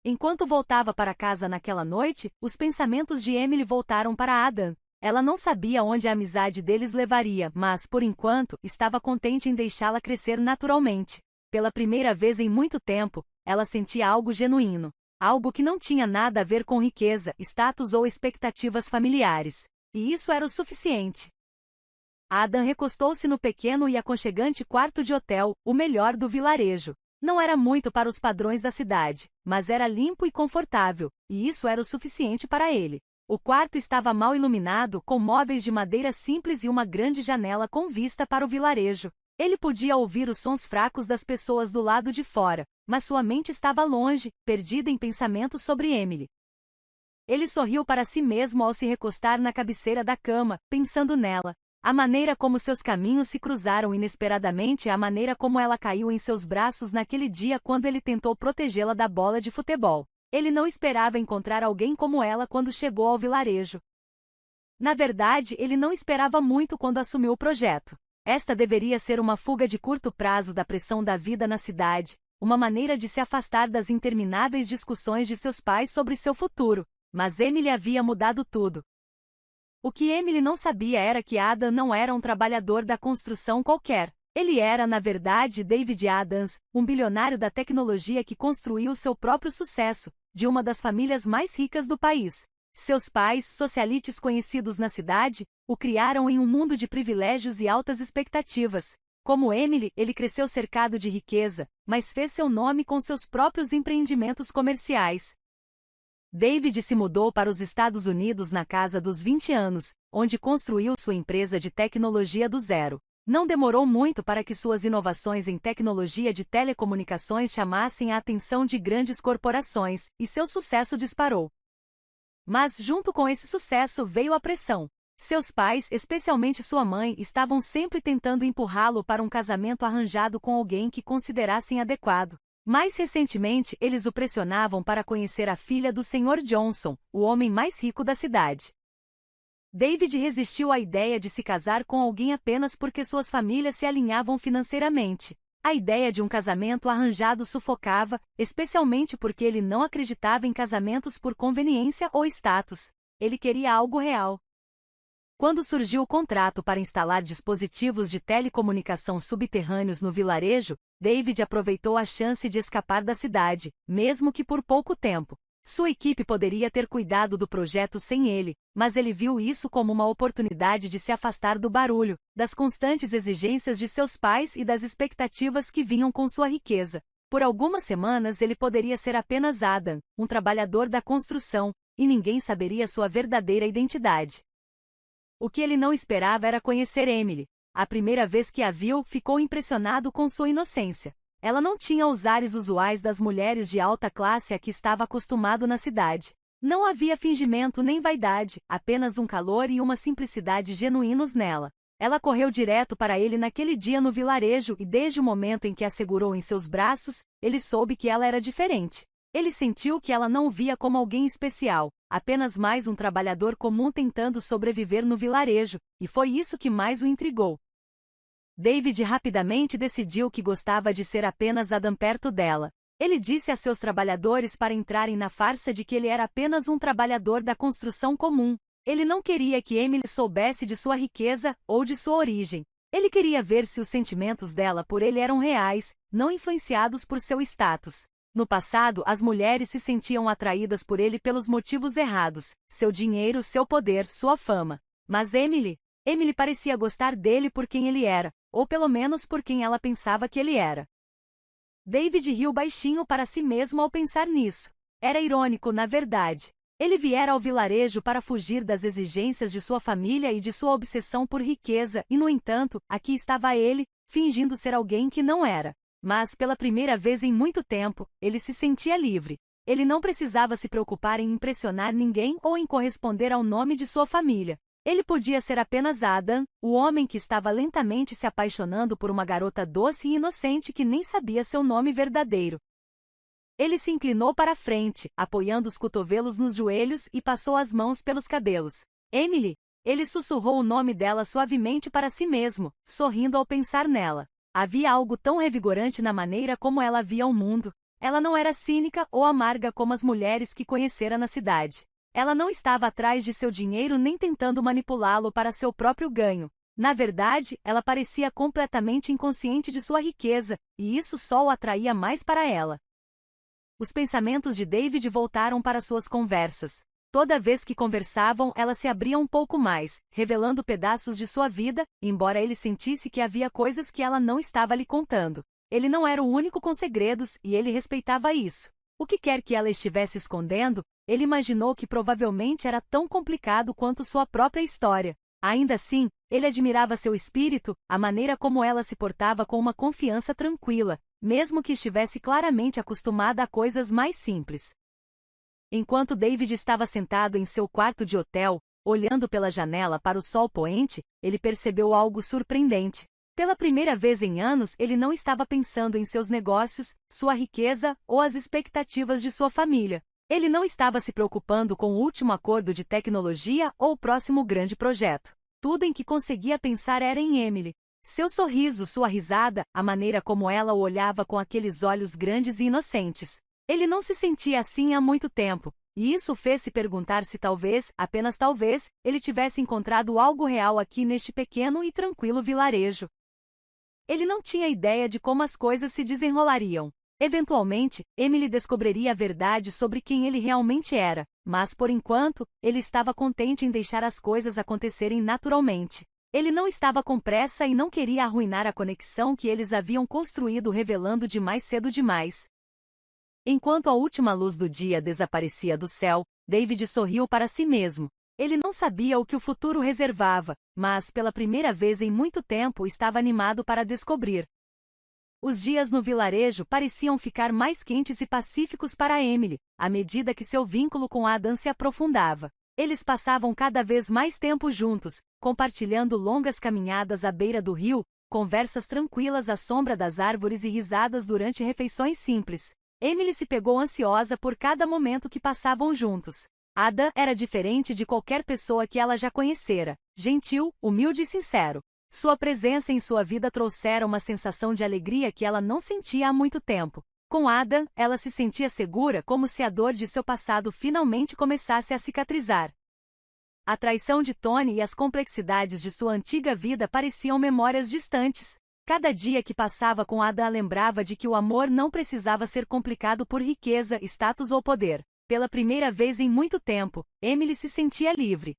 Enquanto voltava para casa naquela noite, os pensamentos de Emily voltaram para Adam. Ela não sabia onde a amizade deles levaria, mas, por enquanto, estava contente em deixá-la crescer naturalmente. Pela primeira vez em muito tempo, ela sentia algo genuíno. Algo que não tinha nada a ver com riqueza, status ou expectativas familiares. E isso era o suficiente. Adam recostou-se no pequeno e aconchegante quarto de hotel, o melhor do vilarejo. Não era muito para os padrões da cidade, mas era limpo e confortável, e isso era o suficiente para ele. O quarto estava mal iluminado, com móveis de madeira simples e uma grande janela com vista para o vilarejo. Ele podia ouvir os sons fracos das pessoas do lado de fora, mas sua mente estava longe, perdida em pensamentos sobre Emily. Ele sorriu para si mesmo ao se recostar na cabeceira da cama, pensando nela. A maneira como seus caminhos se cruzaram inesperadamente, a maneira como ela caiu em seus braços naquele dia quando ele tentou protegê-la da bola de futebol. Ele não esperava encontrar alguém como ela quando chegou ao vilarejo. Na verdade, ele não esperava muito quando assumiu o projeto. Esta deveria ser uma fuga de curto prazo da pressão da vida na cidade, uma maneira de se afastar das intermináveis discussões de seus pais sobre seu futuro. Mas Emily havia mudado tudo. O que Emily não sabia era que Adam não era um trabalhador da construção qualquer. Ele era, na verdade, David Adams, um bilionário da tecnologia que construiu seu próprio sucesso, de uma das famílias mais ricas do país. Seus pais, socialites conhecidos na cidade, o criaram em um mundo de privilégios e altas expectativas. Como Emily, ele cresceu cercado de riqueza, mas fez seu nome com seus próprios empreendimentos comerciais. David se mudou para os Estados Unidos na casa dos 20 anos, onde construiu sua empresa de tecnologia do zero. Não demorou muito para que suas inovações em tecnologia de telecomunicações chamassem a atenção de grandes corporações, e seu sucesso disparou. Mas junto com esse sucesso veio a pressão. Seus pais, especialmente sua mãe, estavam sempre tentando empurrá-lo para um casamento arranjado com alguém que considerassem adequado. Mais recentemente, eles o pressionavam para conhecer a filha do Sr. Johnson, o homem mais rico da cidade. David resistiu à ideia de se casar com alguém apenas porque suas famílias se alinhavam financeiramente. A ideia de um casamento arranjado sufocava, especialmente porque ele não acreditava em casamentos por conveniência ou status. Ele queria algo real. Quando surgiu o contrato para instalar dispositivos de telecomunicação subterrâneos no vilarejo, David aproveitou a chance de escapar da cidade, mesmo que por pouco tempo. Sua equipe poderia ter cuidado do projeto sem ele, mas ele viu isso como uma oportunidade de se afastar do barulho, das constantes exigências de seus pais e das expectativas que vinham com sua riqueza. Por algumas semanas ele poderia ser apenas Adam, um trabalhador da construção, e ninguém saberia sua verdadeira identidade. O que ele não esperava era conhecer Emily. A primeira vez que a viu, ficou impressionado com sua inocência. Ela não tinha os ares usuais das mulheres de alta classe a que estava acostumado na cidade. Não havia fingimento nem vaidade, apenas um calor e uma simplicidade genuínos nela. Ela correu direto para ele naquele dia no vilarejo e desde o momento em que a segurou em seus braços, ele soube que ela era diferente. Ele sentiu que ela não o via como alguém especial, apenas mais um trabalhador comum tentando sobreviver no vilarejo, e foi isso que mais o intrigou. David rapidamente decidiu que gostava de ser apenas Adam perto dela. Ele disse a seus trabalhadores para entrarem na farsa de que ele era apenas um trabalhador da construção comum. Ele não queria que Emily soubesse de sua riqueza ou de sua origem. Ele queria ver se os sentimentos dela por ele eram reais, não influenciados por seu status. No passado, as mulheres se sentiam atraídas por ele pelos motivos errados: seu dinheiro, seu poder, sua fama. Mas Emily parecia gostar dele por quem ele era, ou pelo menos por quem ela pensava que ele era. David riu baixinho para si mesmo ao pensar nisso. Era irônico, na verdade. Ele viera ao vilarejo para fugir das exigências de sua família e de sua obsessão por riqueza e, no entanto, aqui estava ele, fingindo ser alguém que não era. Mas, pela primeira vez em muito tempo, ele se sentia livre. Ele não precisava se preocupar em impressionar ninguém ou em corresponder ao nome de sua família. Ele podia ser apenas Adam, o homem que estava lentamente se apaixonando por uma garota doce e inocente que nem sabia seu nome verdadeiro. Ele se inclinou para a frente, apoiando os cotovelos nos joelhos e passou as mãos pelos cabelos. Emily! Ele sussurrou o nome dela suavemente para si mesmo, sorrindo ao pensar nela. Havia algo tão revigorante na maneira como ela via o mundo. Ela não era cínica ou amarga como as mulheres que conhecera na cidade. Ela não estava atrás de seu dinheiro nem tentando manipulá-lo para seu próprio ganho. Na verdade, ela parecia completamente inconsciente de sua riqueza, e isso só o atraía mais para ela. Os pensamentos de David voltaram para suas conversas. Toda vez que conversavam, ela se abria um pouco mais, revelando pedaços de sua vida, embora ele sentisse que havia coisas que ela não estava lhe contando. Ele não era o único com segredos, e ele respeitava isso. O que quer que ela estivesse escondendo, ele imaginou que provavelmente era tão complicado quanto sua própria história. Ainda assim, ele admirava seu espírito, a maneira como ela se portava com uma confiança tranquila, mesmo que estivesse claramente acostumada a coisas mais simples. Enquanto David estava sentado em seu quarto de hotel, olhando pela janela para o sol poente, ele percebeu algo surpreendente. Pela primeira vez em anos, ele não estava pensando em seus negócios, sua riqueza ou as expectativas de sua família. Ele não estava se preocupando com o último acordo de tecnologia ou o próximo grande projeto. Tudo em que conseguia pensar era em Emily. Seu sorriso, sua risada, a maneira como ela o olhava com aqueles olhos grandes e inocentes. Ele não se sentia assim há muito tempo, e isso o fez se perguntar se talvez, apenas talvez, ele tivesse encontrado algo real aqui neste pequeno e tranquilo vilarejo. Ele não tinha ideia de como as coisas se desenrolariam. Eventualmente, Emily descobriria a verdade sobre quem ele realmente era, mas por enquanto, ele estava contente em deixar as coisas acontecerem naturalmente. Ele não estava com pressa e não queria arruinar a conexão que eles haviam construído revelando demais cedo demais. Enquanto a última luz do dia desaparecia do céu, David sorriu para si mesmo. Ele não sabia o que o futuro reservava, mas pela primeira vez em muito tempo estava animado para descobrir. Os dias no vilarejo pareciam ficar mais quentes e pacíficos para Emily, à medida que seu vínculo com Adam se aprofundava. Eles passavam cada vez mais tempo juntos, compartilhando longas caminhadas à beira do rio, conversas tranquilas à sombra das árvores e risadas durante refeições simples. Emily se pegou ansiosa por cada momento que passavam juntos. Adam era diferente de qualquer pessoa que ela já conhecera, gentil, humilde e sincero. Sua presença em sua vida trouxera uma sensação de alegria que ela não sentia há muito tempo. Com Adam, ela se sentia segura como se a dor de seu passado finalmente começasse a cicatrizar. A traição de Tony e as complexidades de sua antiga vida pareciam memórias distantes. Cada dia que passava com Adam a lembrava de que o amor não precisava ser complicado por riqueza, status ou poder. Pela primeira vez em muito tempo, Emily se sentia livre.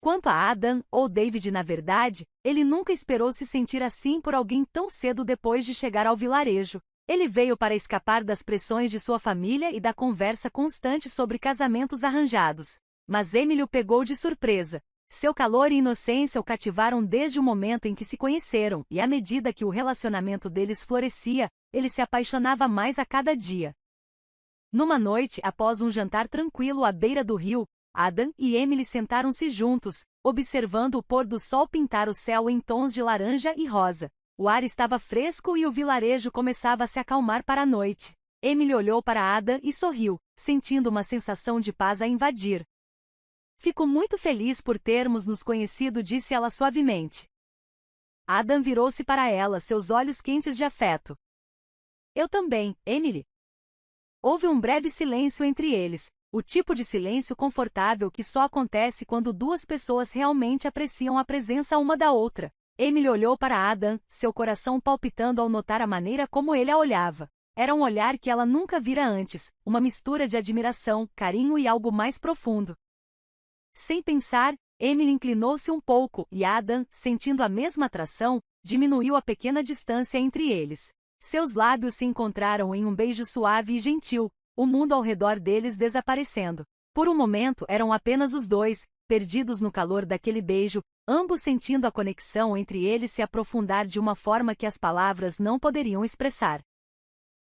Quanto a Adam, ou David na verdade, ele nunca esperou se sentir assim por alguém tão cedo depois de chegar ao vilarejo. Ele veio para escapar das pressões de sua família e da conversa constante sobre casamentos arranjados. Mas Emily o pegou de surpresa. Seu calor e inocência o cativaram desde o momento em que se conheceram, e à medida que o relacionamento deles florescia, ele se apaixonava mais a cada dia. Numa noite, após um jantar tranquilo à beira do rio, Adam e Emily sentaram-se juntos, observando o pôr do sol pintar o céu em tons de laranja e rosa. O ar estava fresco e o vilarejo começava a se acalmar para a noite. Emily olhou para Adam e sorriu, sentindo uma sensação de paz a invadir. Fico muito feliz por termos nos conhecido, disse ela suavemente. Adam virou-se para ela, seus olhos quentes de afeto. Eu também, Emily. Houve um breve silêncio entre eles, o tipo de silêncio confortável que só acontece quando duas pessoas realmente apreciam a presença uma da outra. Emily olhou para Adam, seu coração palpitando ao notar a maneira como ele a olhava. Era um olhar que ela nunca vira antes, uma mistura de admiração, carinho e algo mais profundo. Sem pensar, Emily inclinou-se um pouco e Adam, sentindo a mesma atração, diminuiu a pequena distância entre eles. Seus lábios se encontraram em um beijo suave e gentil, o mundo ao redor deles desaparecendo. Por um momento eram apenas os dois, perdidos no calor daquele beijo, ambos sentindo a conexão entre eles se aprofundar de uma forma que as palavras não poderiam expressar.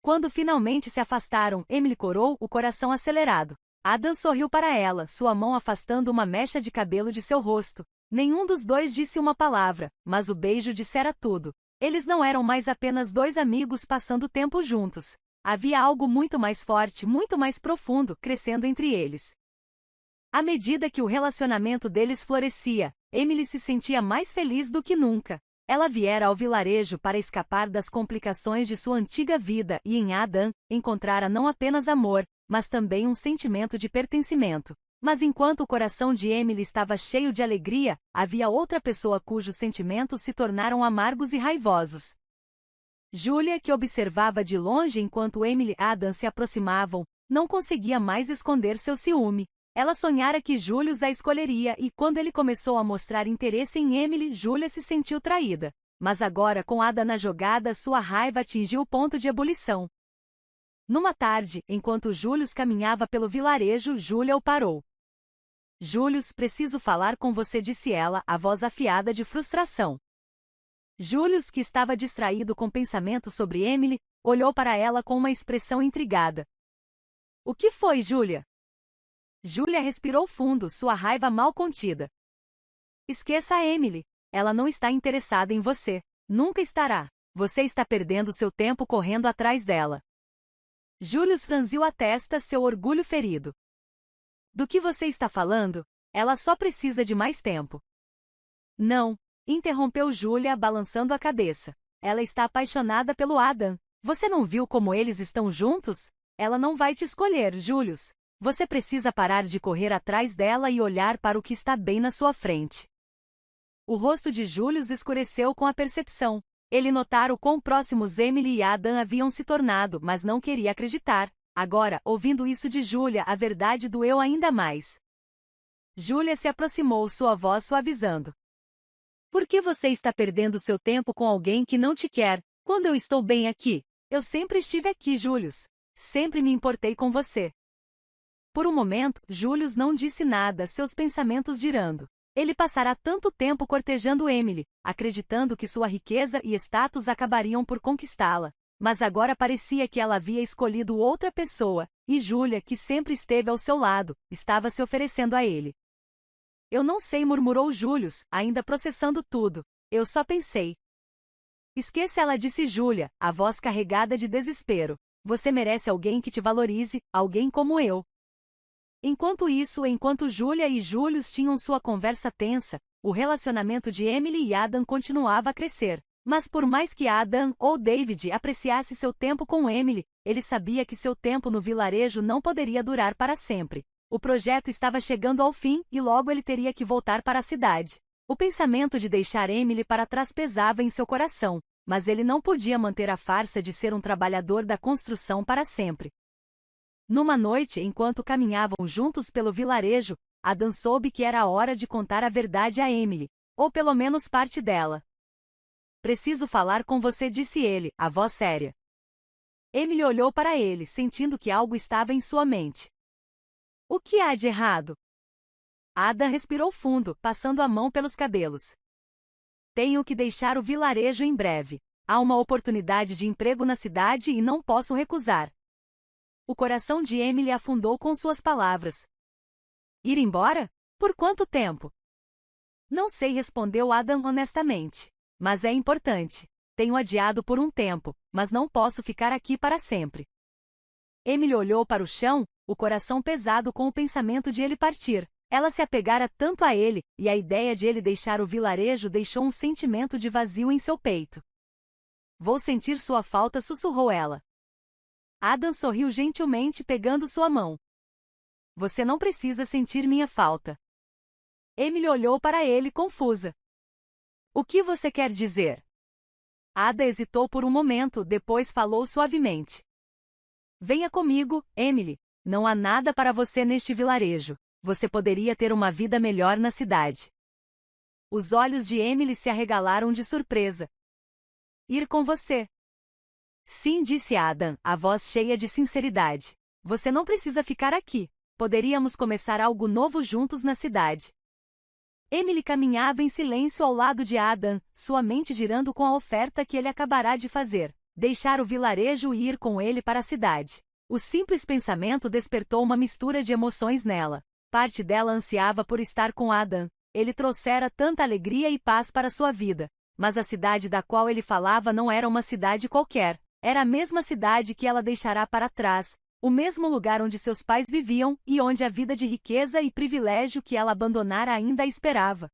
Quando finalmente se afastaram, Emily corou, o coração acelerado. Adam sorriu para ela, sua mão afastando uma mecha de cabelo de seu rosto. Nenhum dos dois disse uma palavra, mas o beijo dissera tudo. Eles não eram mais apenas dois amigos passando tempo juntos. Havia algo muito mais forte, muito mais profundo, crescendo entre eles. À medida que o relacionamento deles florescia, Emily se sentia mais feliz do que nunca. Ela viera ao vilarejo para escapar das complicações de sua antiga vida e em Adam encontrara não apenas amor, mas também um sentimento de pertencimento. Mas enquanto o coração de Emily estava cheio de alegria, havia outra pessoa cujos sentimentos se tornaram amargos e raivosos. Julia, que observava de longe enquanto Emily e Adam se aproximavam, não conseguia mais esconder seu ciúme. Ela sonhara que Julius a escolheria e quando ele começou a mostrar interesse em Emily, Julia se sentiu traída. Mas agora, com Ada na jogada, sua raiva atingiu o ponto de ebulição. Numa tarde, enquanto Julius caminhava pelo vilarejo, Julia o parou. Julius, preciso falar com você, disse ela, a voz afiada de frustração. Julius, que estava distraído com pensamentos sobre Emily, olhou para ela com uma expressão intrigada. O que foi, Julia? Julia respirou fundo, sua raiva mal contida. Esqueça a Emily. Ela não está interessada em você. Nunca estará. Você está perdendo seu tempo correndo atrás dela. Julius franziu a testa, seu orgulho ferido. Do que você está falando? Ela só precisa de mais tempo. Não, interrompeu Julia, balançando a cabeça. Ela está apaixonada pelo Adam. Você não viu como eles estão juntos? Ela não vai te escolher, Julius. Você precisa parar de correr atrás dela e olhar para o que está bem na sua frente. O rosto de Julius escureceu com a percepção. Ele notara o quão próximos Emily e Adam haviam se tornado, mas não queria acreditar. Agora, ouvindo isso de Julia, a verdade doeu ainda mais. Julia se aproximou, sua voz suavizando. Por que você está perdendo seu tempo com alguém que não te quer, quando eu estou bem aqui? Eu sempre estive aqui, Julius. Sempre me importei com você. Por um momento, Julius não disse nada, seus pensamentos girando. Ele passará tanto tempo cortejando Emily, acreditando que sua riqueza e status acabariam por conquistá-la. Mas agora parecia que ela havia escolhido outra pessoa, e Julia, que sempre esteve ao seu lado, estava se oferecendo a ele. Eu não sei, murmurou Julius, ainda processando tudo. Eu só pensei. Esqueça, ela, disse Julia, a voz carregada de desespero. Você merece alguém que te valorize, alguém como eu. Enquanto Julia e Julius tinham sua conversa tensa, o relacionamento de Emily e Adam continuava a crescer. Mas por mais que Adam ou David apreciasse seu tempo com Emily, ele sabia que seu tempo no vilarejo não poderia durar para sempre. O projeto estava chegando ao fim e logo ele teria que voltar para a cidade. O pensamento de deixar Emily para trás pesava em seu coração, mas ele não podia manter a farsa de ser um trabalhador da construção para sempre. Numa noite, enquanto caminhavam juntos pelo vilarejo, Adam soube que era a hora de contar a verdade a Emily, ou pelo menos parte dela. Preciso falar com você, disse ele, a voz séria. Emily olhou para ele, sentindo que algo estava em sua mente. O que há de errado? Adam respirou fundo, passando a mão pelos cabelos. Tenho que deixar o vilarejo em breve. Há uma oportunidade de emprego na cidade e não posso recusar. O coração de Emily afundou com suas palavras. Ir embora? Por quanto tempo? Não sei, respondeu Adam honestamente. Mas é importante. Tenho adiado por um tempo, mas não posso ficar aqui para sempre. Emily olhou para o chão, o coração pesado com o pensamento de ele partir. Ela se apegara tanto a ele, e a ideia de ele deixar o vilarejo deixou um sentimento de vazio em seu peito. Vou sentir sua falta, sussurrou ela. Adam sorriu gentilmente, pegando sua mão. Você não precisa sentir minha falta. Emily olhou para ele confusa. O que você quer dizer? Ada hesitou por um momento, depois falou suavemente. Venha comigo, Emily. Não há nada para você neste vilarejo. Você poderia ter uma vida melhor na cidade. Os olhos de Emily se arregalaram de surpresa. Ir com você? Sim, disse Adam, a voz cheia de sinceridade. Você não precisa ficar aqui. Poderíamos começar algo novo juntos na cidade. Emily caminhava em silêncio ao lado de Adam, sua mente girando com a oferta que ele acabará de fazer. Deixar o vilarejo e ir com ele para a cidade. O simples pensamento despertou uma mistura de emoções nela. Parte dela ansiava por estar com Adam. Ele trouxera tanta alegria e paz para sua vida. Mas a cidade da qual ele falava não era uma cidade qualquer. Era a mesma cidade que ela deixará para trás, o mesmo lugar onde seus pais viviam e onde a vida de riqueza e privilégio que ela abandonara ainda a esperava.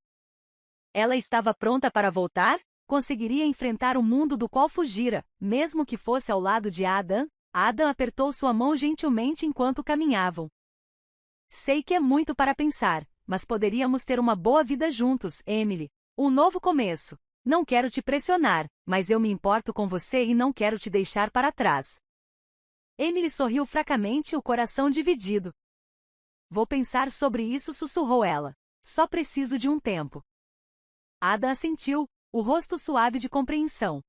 Ela estava pronta para voltar? Conseguiria enfrentar o mundo do qual fugira, mesmo que fosse ao lado de Adam? Adam apertou sua mão gentilmente enquanto caminhavam. Sei que é muito para pensar, mas poderíamos ter uma boa vida juntos, Emily. Um novo começo. Não quero te pressionar, mas eu me importo com você e não quero te deixar para trás. Emily sorriu fracamente, o coração dividido. Vou pensar sobre isso, sussurrou ela. Só preciso de um tempo. Adam assentiu, o rosto suave de compreensão.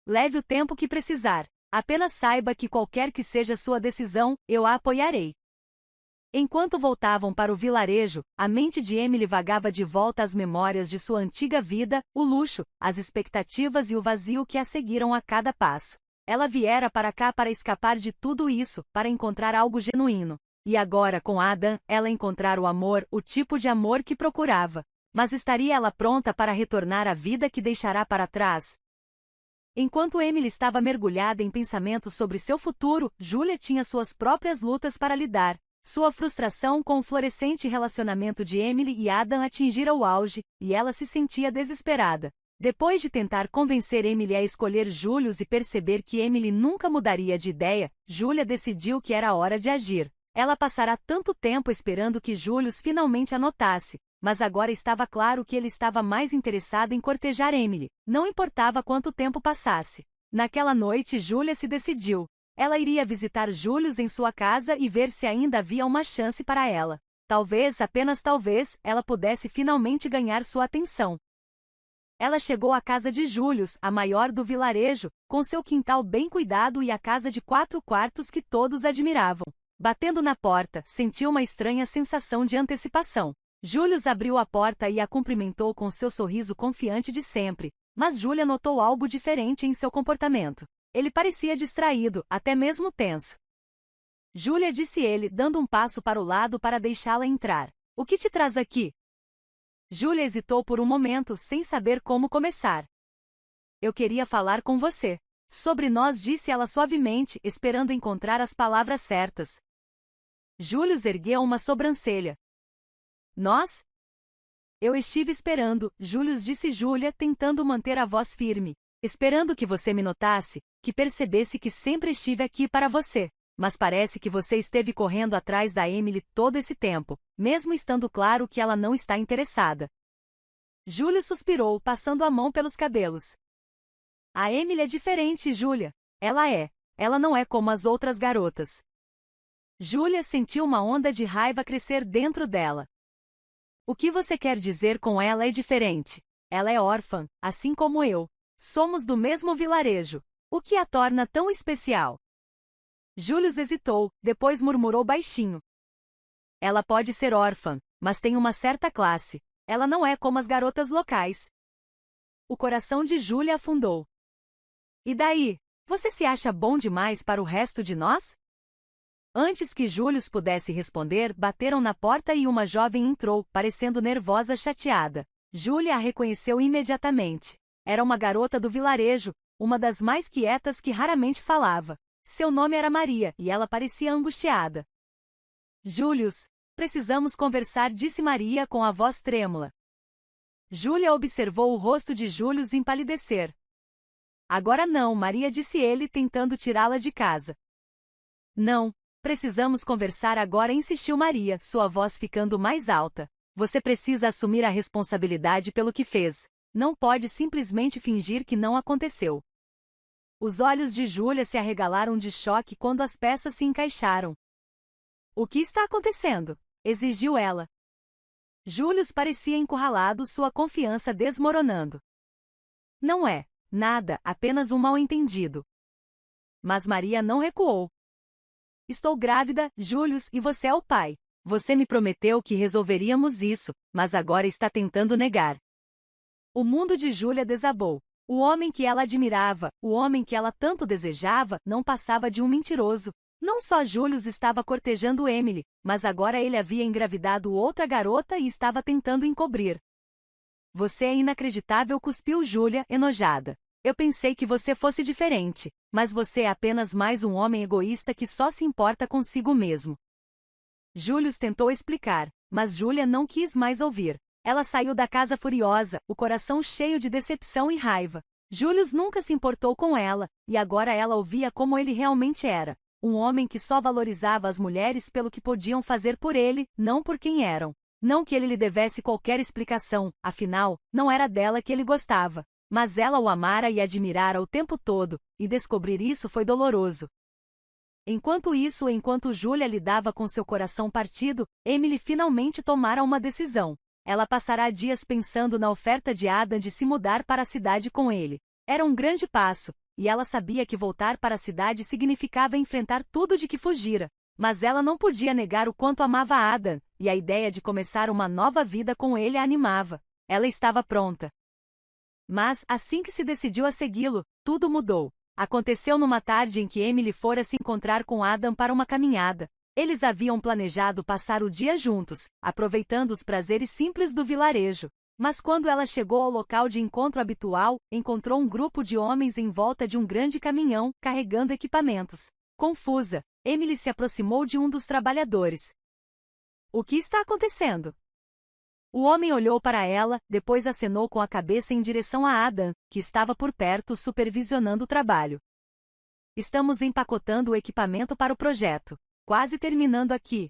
Leve o tempo que precisar. Apenas saiba que qualquer que seja sua decisão, eu a apoiarei. Enquanto voltavam para o vilarejo, a mente de Emily vagava de volta às memórias de sua antiga vida, o luxo, as expectativas e o vazio que a seguiram a cada passo. Ela viera para cá para escapar de tudo isso, para encontrar algo genuíno. E agora, com Adam, ela encontrara o amor, o tipo de amor que procurava. Mas estaria ela pronta para retornar à vida que deixará para trás? Enquanto Emily estava mergulhada em pensamentos sobre seu futuro, Julia tinha suas próprias lutas para lidar. Sua frustração com o florescente relacionamento de Emily e Adam atingira o auge, e ela se sentia desesperada. Depois de tentar convencer Emily a escolher Julius e perceber que Emily nunca mudaria de ideia, Julia decidiu que era hora de agir. Ela passará tanto tempo esperando que Julius finalmente a notasse, mas agora estava claro que ele estava mais interessado em cortejar Emily, não importava quanto tempo passasse. Naquela noite Julia se decidiu. Ela iria visitar Julius em sua casa e ver se ainda havia uma chance para ela. Talvez, apenas talvez, ela pudesse finalmente ganhar sua atenção. Ela chegou à casa de Julius, a maior do vilarejo, com seu quintal bem cuidado e a casa de 4 quartos que todos admiravam. Batendo na porta, sentiu uma estranha sensação de antecipação. Julius abriu a porta e a cumprimentou com seu sorriso confiante de sempre, mas Julia notou algo diferente em seu comportamento. Ele parecia distraído, até mesmo tenso. Julia, disse ele, dando um passo para o lado para deixá-la entrar. O que te traz aqui? Julia hesitou por um momento, sem saber como começar. Eu queria falar com você. Sobre nós, disse ela suavemente, esperando encontrar as palavras certas. Julius ergueu uma sobrancelha. Nós? Eu estive esperando, Julius, disse Julia, tentando manter a voz firme. Esperando que você me notasse, que percebesse que sempre estive aqui para você. Mas parece que você esteve correndo atrás da Emily todo esse tempo, mesmo estando claro que ela não está interessada. Julia suspirou, passando a mão pelos cabelos. A Emily é diferente, Julia. Ela é. Ela não é como as outras garotas. Julia sentiu uma onda de raiva crescer dentro dela. O que você quer dizer com ela é diferente? Ela é órfã, assim como eu. Somos do mesmo vilarejo. O que a torna tão especial? Julius hesitou, depois murmurou baixinho. Ela pode ser órfã, mas tem uma certa classe. Ela não é como as garotas locais. O coração de Julia afundou. E daí? Você se acha bom demais para o resto de nós? Antes que Julius pudesse responder, bateram na porta e uma jovem entrou, parecendo nervosa, chateada. Julia a reconheceu imediatamente. Era uma garota do vilarejo, uma das mais quietas que raramente falava. Seu nome era Maria, e ela parecia angustiada. Julius, precisamos conversar, disse Maria com a voz trêmula. Julia observou o rosto de Julius empalidecer. Agora não, Maria, disse ele, tentando tirá-la de casa. Não, precisamos conversar agora, insistiu Maria, sua voz ficando mais alta. Você precisa assumir a responsabilidade pelo que fez. Não pode simplesmente fingir que não aconteceu. Os olhos de Júlia se arregalaram de choque quando as peças se encaixaram. O que está acontecendo? Exigiu ela. Julius parecia encurralado, sua confiança desmoronando. Não é nada, apenas um mal-entendido. Mas Maria não recuou. Estou grávida, Julius, e você é o pai. Você me prometeu que resolveríamos isso, mas agora está tentando negar. O mundo de Júlia desabou. O homem que ela admirava, o homem que ela tanto desejava, não passava de um mentiroso. Não só Julius estava cortejando Emily, mas agora ele havia engravidado outra garota e estava tentando encobrir. Você é inacreditável, cuspiu Júlia, enojada. Eu pensei que você fosse diferente, mas você é apenas mais um homem egoísta que só se importa consigo mesmo. Julius tentou explicar, mas Júlia não quis mais ouvir. Ela saiu da casa furiosa, o coração cheio de decepção e raiva. Julius nunca se importou com ela, e agora ela o via como ele realmente era. Um homem que só valorizava as mulheres pelo que podiam fazer por ele, não por quem eram. Não que ele lhe devesse qualquer explicação, afinal, não era dela que ele gostava. Mas ela o amara e admirara o tempo todo, e descobrir isso foi doloroso. Enquanto Júlia lidava com seu coração partido, Emily finalmente tomara uma decisão. Ela passará dias pensando na oferta de Adam de se mudar para a cidade com ele. Era um grande passo, e ela sabia que voltar para a cidade significava enfrentar tudo de que fugira. Mas ela não podia negar o quanto amava Adam, e a ideia de começar uma nova vida com ele a animava. Ela estava pronta. Mas, assim que se decidiu a segui-lo, tudo mudou. Aconteceu numa tarde em que Emily fora se encontrar com Adam para uma caminhada. Eles haviam planejado passar o dia juntos, aproveitando os prazeres simples do vilarejo. Mas quando ela chegou ao local de encontro habitual, encontrou um grupo de homens em volta de um grande caminhão, carregando equipamentos. Confusa, Emily se aproximou de um dos trabalhadores. O que está acontecendo? O homem olhou para ela, depois acenou com a cabeça em direção a Adam, que estava por perto supervisionando o trabalho. Estamos empacotando o equipamento para o projeto. Quase terminando aqui.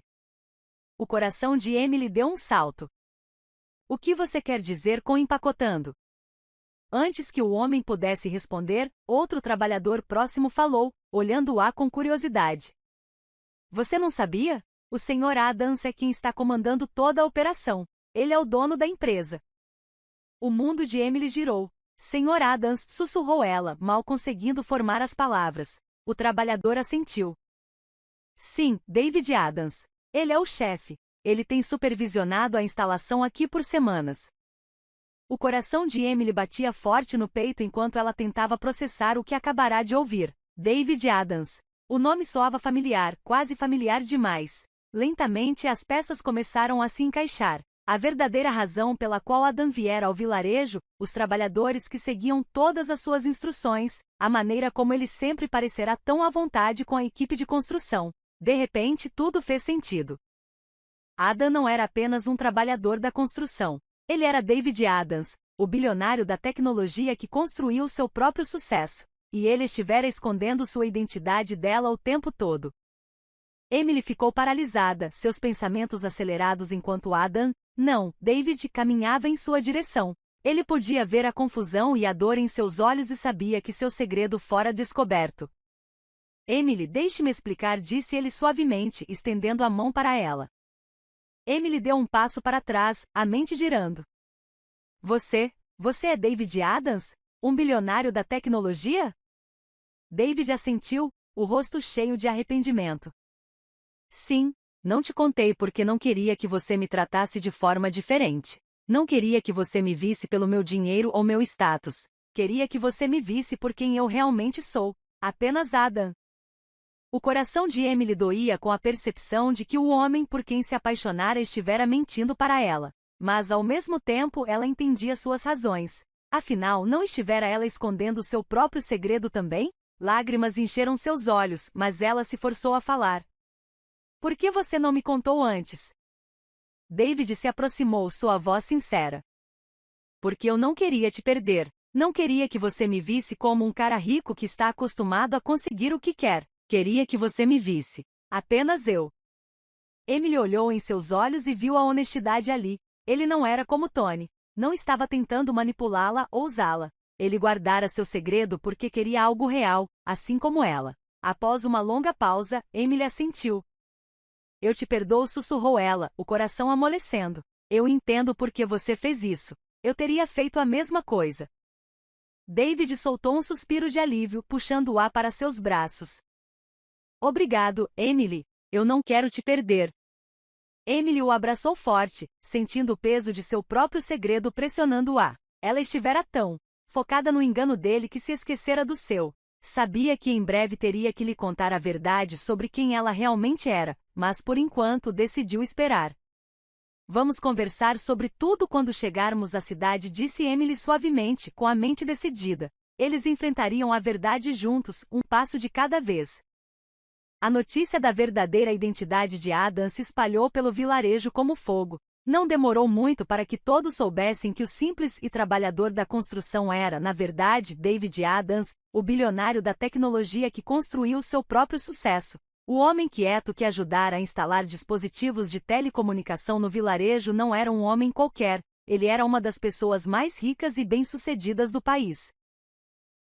O coração de Emily deu um salto. O que você quer dizer com empacotando? Antes que o homem pudesse responder, outro trabalhador próximo falou, olhando-a com curiosidade. Você não sabia? O Sr. Adams é quem está comandando toda a operação. Ele é o dono da empresa. O mundo de Emily girou. Sr. Adams, sussurrou ela, mal conseguindo formar as palavras. O trabalhador assentiu. Sim, David Adams. Ele é o chefe. Ele tem supervisionado a instalação aqui por semanas. O coração de Emily batia forte no peito enquanto ela tentava processar o que acabará de ouvir. David Adams. O nome soava familiar, quase familiar demais. Lentamente as peças começaram a se encaixar. A verdadeira razão pela qual Adam viera ao vilarejo, os trabalhadores que seguiam todas as suas instruções, a maneira como ele sempre parecerá tão à vontade com a equipe de construção. De repente tudo fez sentido. Adam não era apenas um trabalhador da construção. Ele era David Adams, o bilionário da tecnologia que construiu seu próprio sucesso. E ele estivera escondendo sua identidade dela o tempo todo. Emily ficou paralisada, seus pensamentos acelerados enquanto David caminhava em sua direção. Ele podia ver a confusão e a dor em seus olhos e sabia que seu segredo fora descoberto. Emily, deixe-me explicar, disse ele suavemente, estendendo a mão para ela. Emily deu um passo para trás, a mente girando. Você é David Adams? Um bilionário da tecnologia? David assentiu, o rosto cheio de arrependimento. Sim, não te contei porque não queria que você me tratasse de forma diferente. Não queria que você me visse pelo meu dinheiro ou meu status. Queria que você me visse por quem eu realmente sou. Apenas Adam. O coração de Emily doía com a percepção de que o homem por quem se apaixonara estivera mentindo para ela. Mas ao mesmo tempo ela entendia suas razões. Afinal, não estivera ela escondendo seu próprio segredo também? Lágrimas encheram seus olhos, mas ela se forçou a falar. Por que você não me contou antes? David se aproximou, sua voz sincera. Porque eu não queria te perder. Não queria que você me visse como um cara rico que está acostumado a conseguir o que quer. Queria que você me visse. Apenas eu. Emily olhou em seus olhos e viu a honestidade ali. Ele não era como Tony. não estava tentando manipulá-la ou usá-la. Ele guardara seu segredo porque queria algo real, assim como ela. Após uma longa pausa, Emily assentiu. Eu te perdoo, sussurrou ela, o coração amolecendo. Eu entendo por que você fez isso. Eu teria feito a mesma coisa. David soltou um suspiro de alívio, puxando-a para seus braços. Obrigado, Emily. Eu não quero te perder. Emily o abraçou forte, sentindo o peso de seu próprio segredo pressionando-a. Ela estivera tão focada no engano dele que se esquecera do seu. Sabia que em breve teria que lhe contar a verdade sobre quem ela realmente era, mas por enquanto decidiu esperar. Vamos conversar sobre tudo quando chegarmos à cidade, disse Emily suavemente, com a mente decidida. Eles enfrentariam a verdade juntos, um passo de cada vez. A notícia da verdadeira identidade de Adam se espalhou pelo vilarejo como fogo. Não demorou muito para que todos soubessem que o simples e trabalhador da construção era, na verdade, David Adams, o bilionário da tecnologia que construiu seu próprio sucesso. O homem quieto que ajudara a instalar dispositivos de telecomunicação no vilarejo não era um homem qualquer, ele era uma das pessoas mais ricas e bem-sucedidas do país.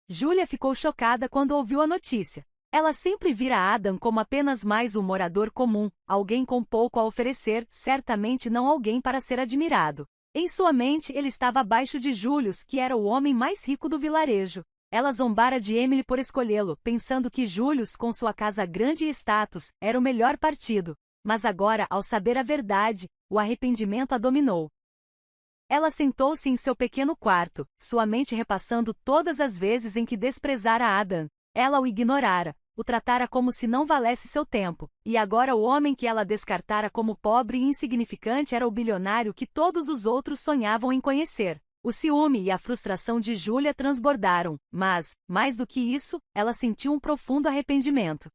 Julia ficou chocada quando ouviu a notícia. Ela sempre vira Adam como apenas mais um morador comum, alguém com pouco a oferecer, certamente não alguém para ser admirado. Em sua mente ele estava abaixo de Julius, que era o homem mais rico do vilarejo. Ela zombara de Emily por escolhê-lo, pensando que Julius, com sua casa grande e status, era o melhor partido. Mas agora, ao saber a verdade, o arrependimento a dominou. Ela sentou-se em seu pequeno quarto, sua mente repassando todas as vezes em que desprezara Adam. Ela o ignorara, o tratara como se não valesse seu tempo, e agora o homem que ela descartara como pobre e insignificante era o bilionário que todos os outros sonhavam em conhecer. O ciúme e a frustração de Julia transbordaram, mas, mais do que isso, ela sentiu um profundo arrependimento.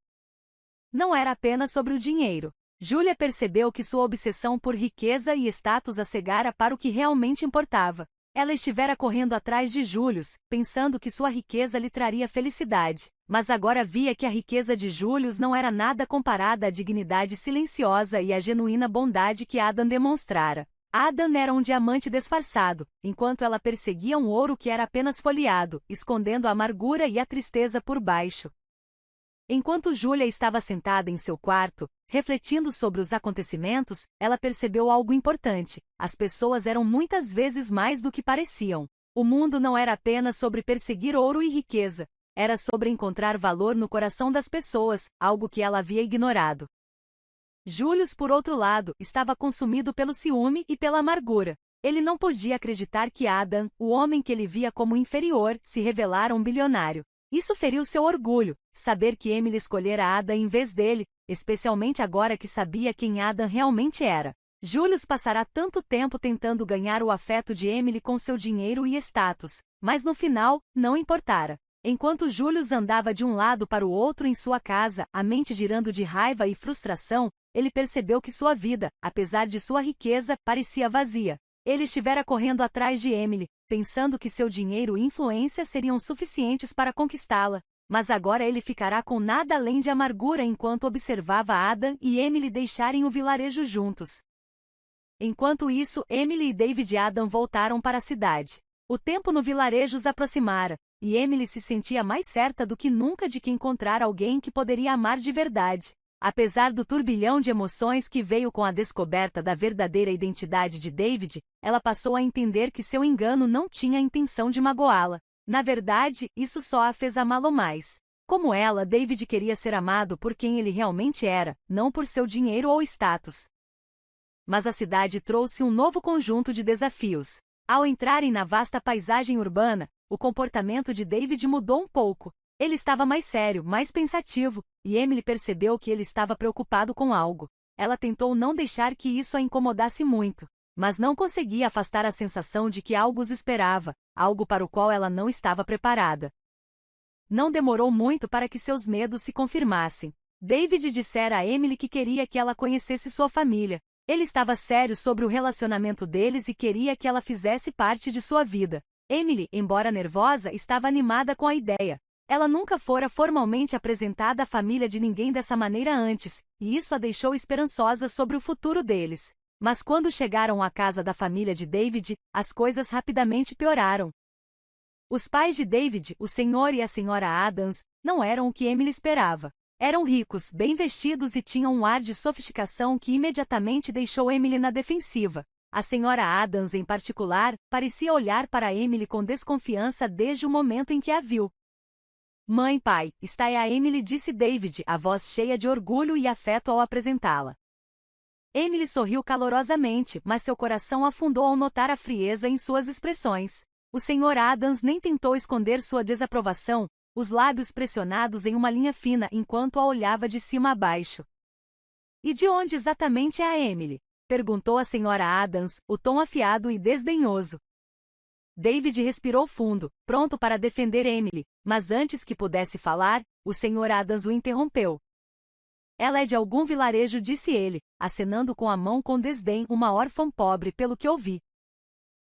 Não era apenas sobre o dinheiro. Julia percebeu que sua obsessão por riqueza e status a cegara para o que realmente importava. Ela estivera correndo atrás de Julius, pensando que sua riqueza lhe traria felicidade, mas agora via que a riqueza de Julius não era nada comparada à dignidade silenciosa e à genuína bondade que Adam demonstrara. Adam era um diamante disfarçado, enquanto ela perseguia um ouro que era apenas folheado, escondendo a amargura e a tristeza por baixo. Enquanto Julia estava sentada em seu quarto, refletindo sobre os acontecimentos, ela percebeu algo importante. As pessoas eram muitas vezes mais do que pareciam. O mundo não era apenas sobre perseguir ouro e riqueza. Era sobre encontrar valor no coração das pessoas, algo que ela havia ignorado. Julius, por outro lado, estava consumido pelo ciúme e pela amargura. Ele não podia acreditar que Adam, o homem que ele via como inferior, se revelara um bilionário. Isso feriu seu orgulho, saber que Emily escolhera Adam em vez dele, especialmente agora que sabia quem Adam realmente era. Julius passará tanto tempo tentando ganhar o afeto de Emily com seu dinheiro e status, mas no final, não importara. Enquanto Julius andava de um lado para o outro em sua casa, a mente girando de raiva e frustração, ele percebeu que sua vida, apesar de sua riqueza, parecia vazia. Ele estivera correndo atrás de Emily, pensando que seu dinheiro e influência seriam suficientes para conquistá-la, mas agora ele ficará com nada além de amargura enquanto observava Adam e Emily deixarem o vilarejo juntos. Enquanto isso, Emily e David Adam voltaram para a cidade. O tempo no vilarejo os aproximara, e Emily se sentia mais certa do que nunca de que encontrara alguém que poderia amar de verdade. Apesar do turbilhão de emoções que veio com a descoberta da verdadeira identidade de David, ela passou a entender que seu engano não tinha a intenção de magoá-la. Na verdade, isso só a fez amá-lo mais. Como ela, David queria ser amado por quem ele realmente era, não por seu dinheiro ou status. Mas a cidade trouxe um novo conjunto de desafios. Ao entrarem na vasta paisagem urbana, o comportamento de David mudou um pouco. Ele estava mais sério, mais pensativo, e Emily percebeu que ele estava preocupado com algo. Ela tentou não deixar que isso a incomodasse muito, mas não conseguia afastar a sensação de que algo os esperava, algo para o qual ela não estava preparada. Não demorou muito para que seus medos se confirmassem. David dissera a Emily que queria que ela conhecesse sua família. Ele estava sério sobre o relacionamento deles e queria que ela fizesse parte de sua vida. Emily, embora nervosa, estava animada com a ideia. Ela nunca fora formalmente apresentada à família de ninguém dessa maneira antes, e isso a deixou esperançosa sobre o futuro deles. Mas quando chegaram à casa da família de David, as coisas rapidamente pioraram. Os pais de David, o senhor e a senhora Adams, não eram o que Emily esperava. Eram ricos, bem vestidos e tinham um ar de sofisticação que imediatamente deixou Emily na defensiva. A senhora Adams, em particular, parecia olhar para Emily com desconfiança desde o momento em que a viu. Mãe, pai, está aí a Emily, disse David, a voz cheia de orgulho e afeto ao apresentá-la. Emily sorriu calorosamente, mas seu coração afundou ao notar a frieza em suas expressões. O senhor Adams nem tentou esconder sua desaprovação, os lábios pressionados em uma linha fina enquanto a olhava de cima a baixo. E de onde exatamente é a Emily? Perguntou a senhora Adams, o tom afiado e desdenhoso. David respirou fundo, pronto para defender Emily, mas antes que pudesse falar, o senhor Adams o interrompeu. Ela é de algum vilarejo, disse ele, acenando com a mão com desdém, uma órfã pobre pelo que ouvi.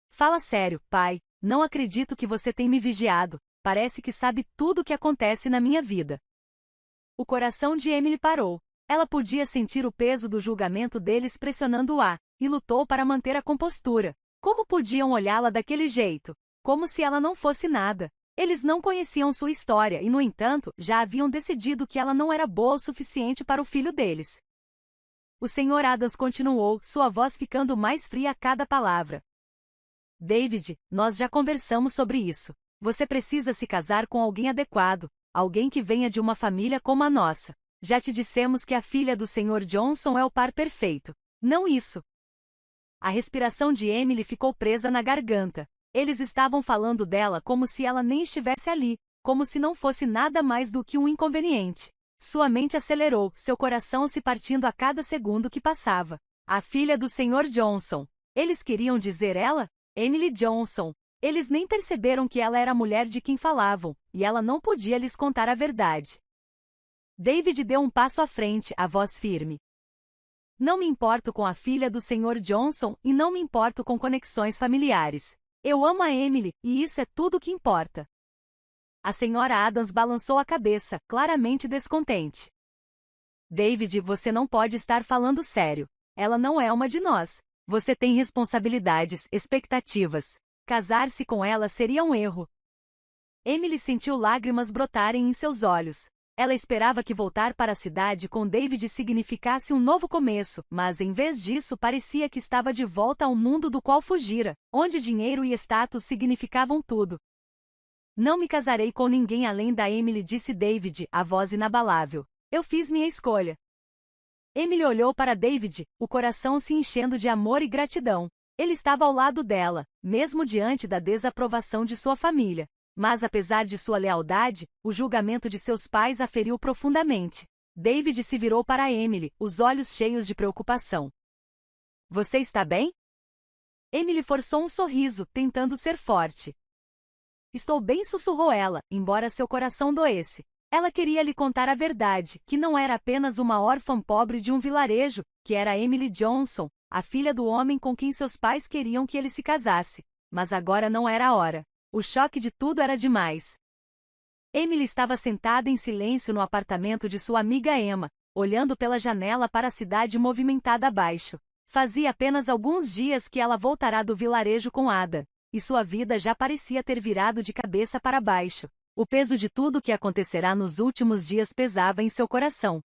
Fala sério, pai, não acredito que você tem me vigiado, parece que sabe tudo o que acontece na minha vida. O coração de Emily parou. Ela podia sentir o peso do julgamento deles pressionando-a, e lutou para manter a compostura. Como podiam olhá-la daquele jeito? Como se ela não fosse nada. Eles não conheciam sua história e, no entanto, já haviam decidido que ela não era boa o suficiente para o filho deles. O senhor Adams continuou, sua voz ficando mais fria a cada palavra. David, nós já conversamos sobre isso. Você precisa se casar com alguém adequado, alguém que venha de uma família como a nossa. Já te dissemos que a filha do Sr. Johnson é o par perfeito. Não isso. A respiração de Emily ficou presa na garganta. Eles estavam falando dela como se ela nem estivesse ali, como se não fosse nada mais do que um inconveniente. Sua mente acelerou, seu coração se partindo a cada segundo que passava. A filha do Sr. Johnson. Eles queriam dizer ela? Emily Johnson. Eles nem perceberam que ela era a mulher de quem falavam, e ela não podia lhes contar a verdade. David deu um passo à frente, a voz firme. Não me importo com a filha do Sr. Johnson e não me importo com conexões familiares. Eu amo a Emily, e isso é tudo o que importa. A senhora Adams balançou a cabeça, claramente descontente. David, você não pode estar falando sério. Ela não é uma de nós. Você tem responsabilidades, expectativas. Casar-se com ela seria um erro. Emily sentiu lágrimas brotarem em seus olhos. Ela esperava que voltar para a cidade com David significasse um novo começo, mas em vez disso parecia que estava de volta ao mundo do qual fugira, onde dinheiro e status significavam tudo. Não me casarei com ninguém além da Emily, disse David, a voz inabalável. Eu fiz minha escolha. Emily olhou para David, o coração se enchendo de amor e gratidão. Ele estava ao lado dela, mesmo diante da desaprovação de sua família. Mas apesar de sua lealdade, o julgamento de seus pais a feriu profundamente. David se virou para Emily, os olhos cheios de preocupação. Você está bem? Emily forçou um sorriso, tentando ser forte. Estou bem, sussurrou ela, embora seu coração doesse. Ela queria lhe contar a verdade, que não era apenas uma órfã pobre de um vilarejo, que era Emily Johnson, a filha do homem com quem seus pais queriam que ele se casasse. Mas agora não era a hora. O choque de tudo era demais. Emily estava sentada em silêncio no apartamento de sua amiga Emma, olhando pela janela para a cidade movimentada abaixo. Fazia apenas alguns dias que ela voltara do vilarejo com Ada, e sua vida já parecia ter virado de cabeça para baixo. O peso de tudo o que acontecerá nos últimos dias pesava em seu coração.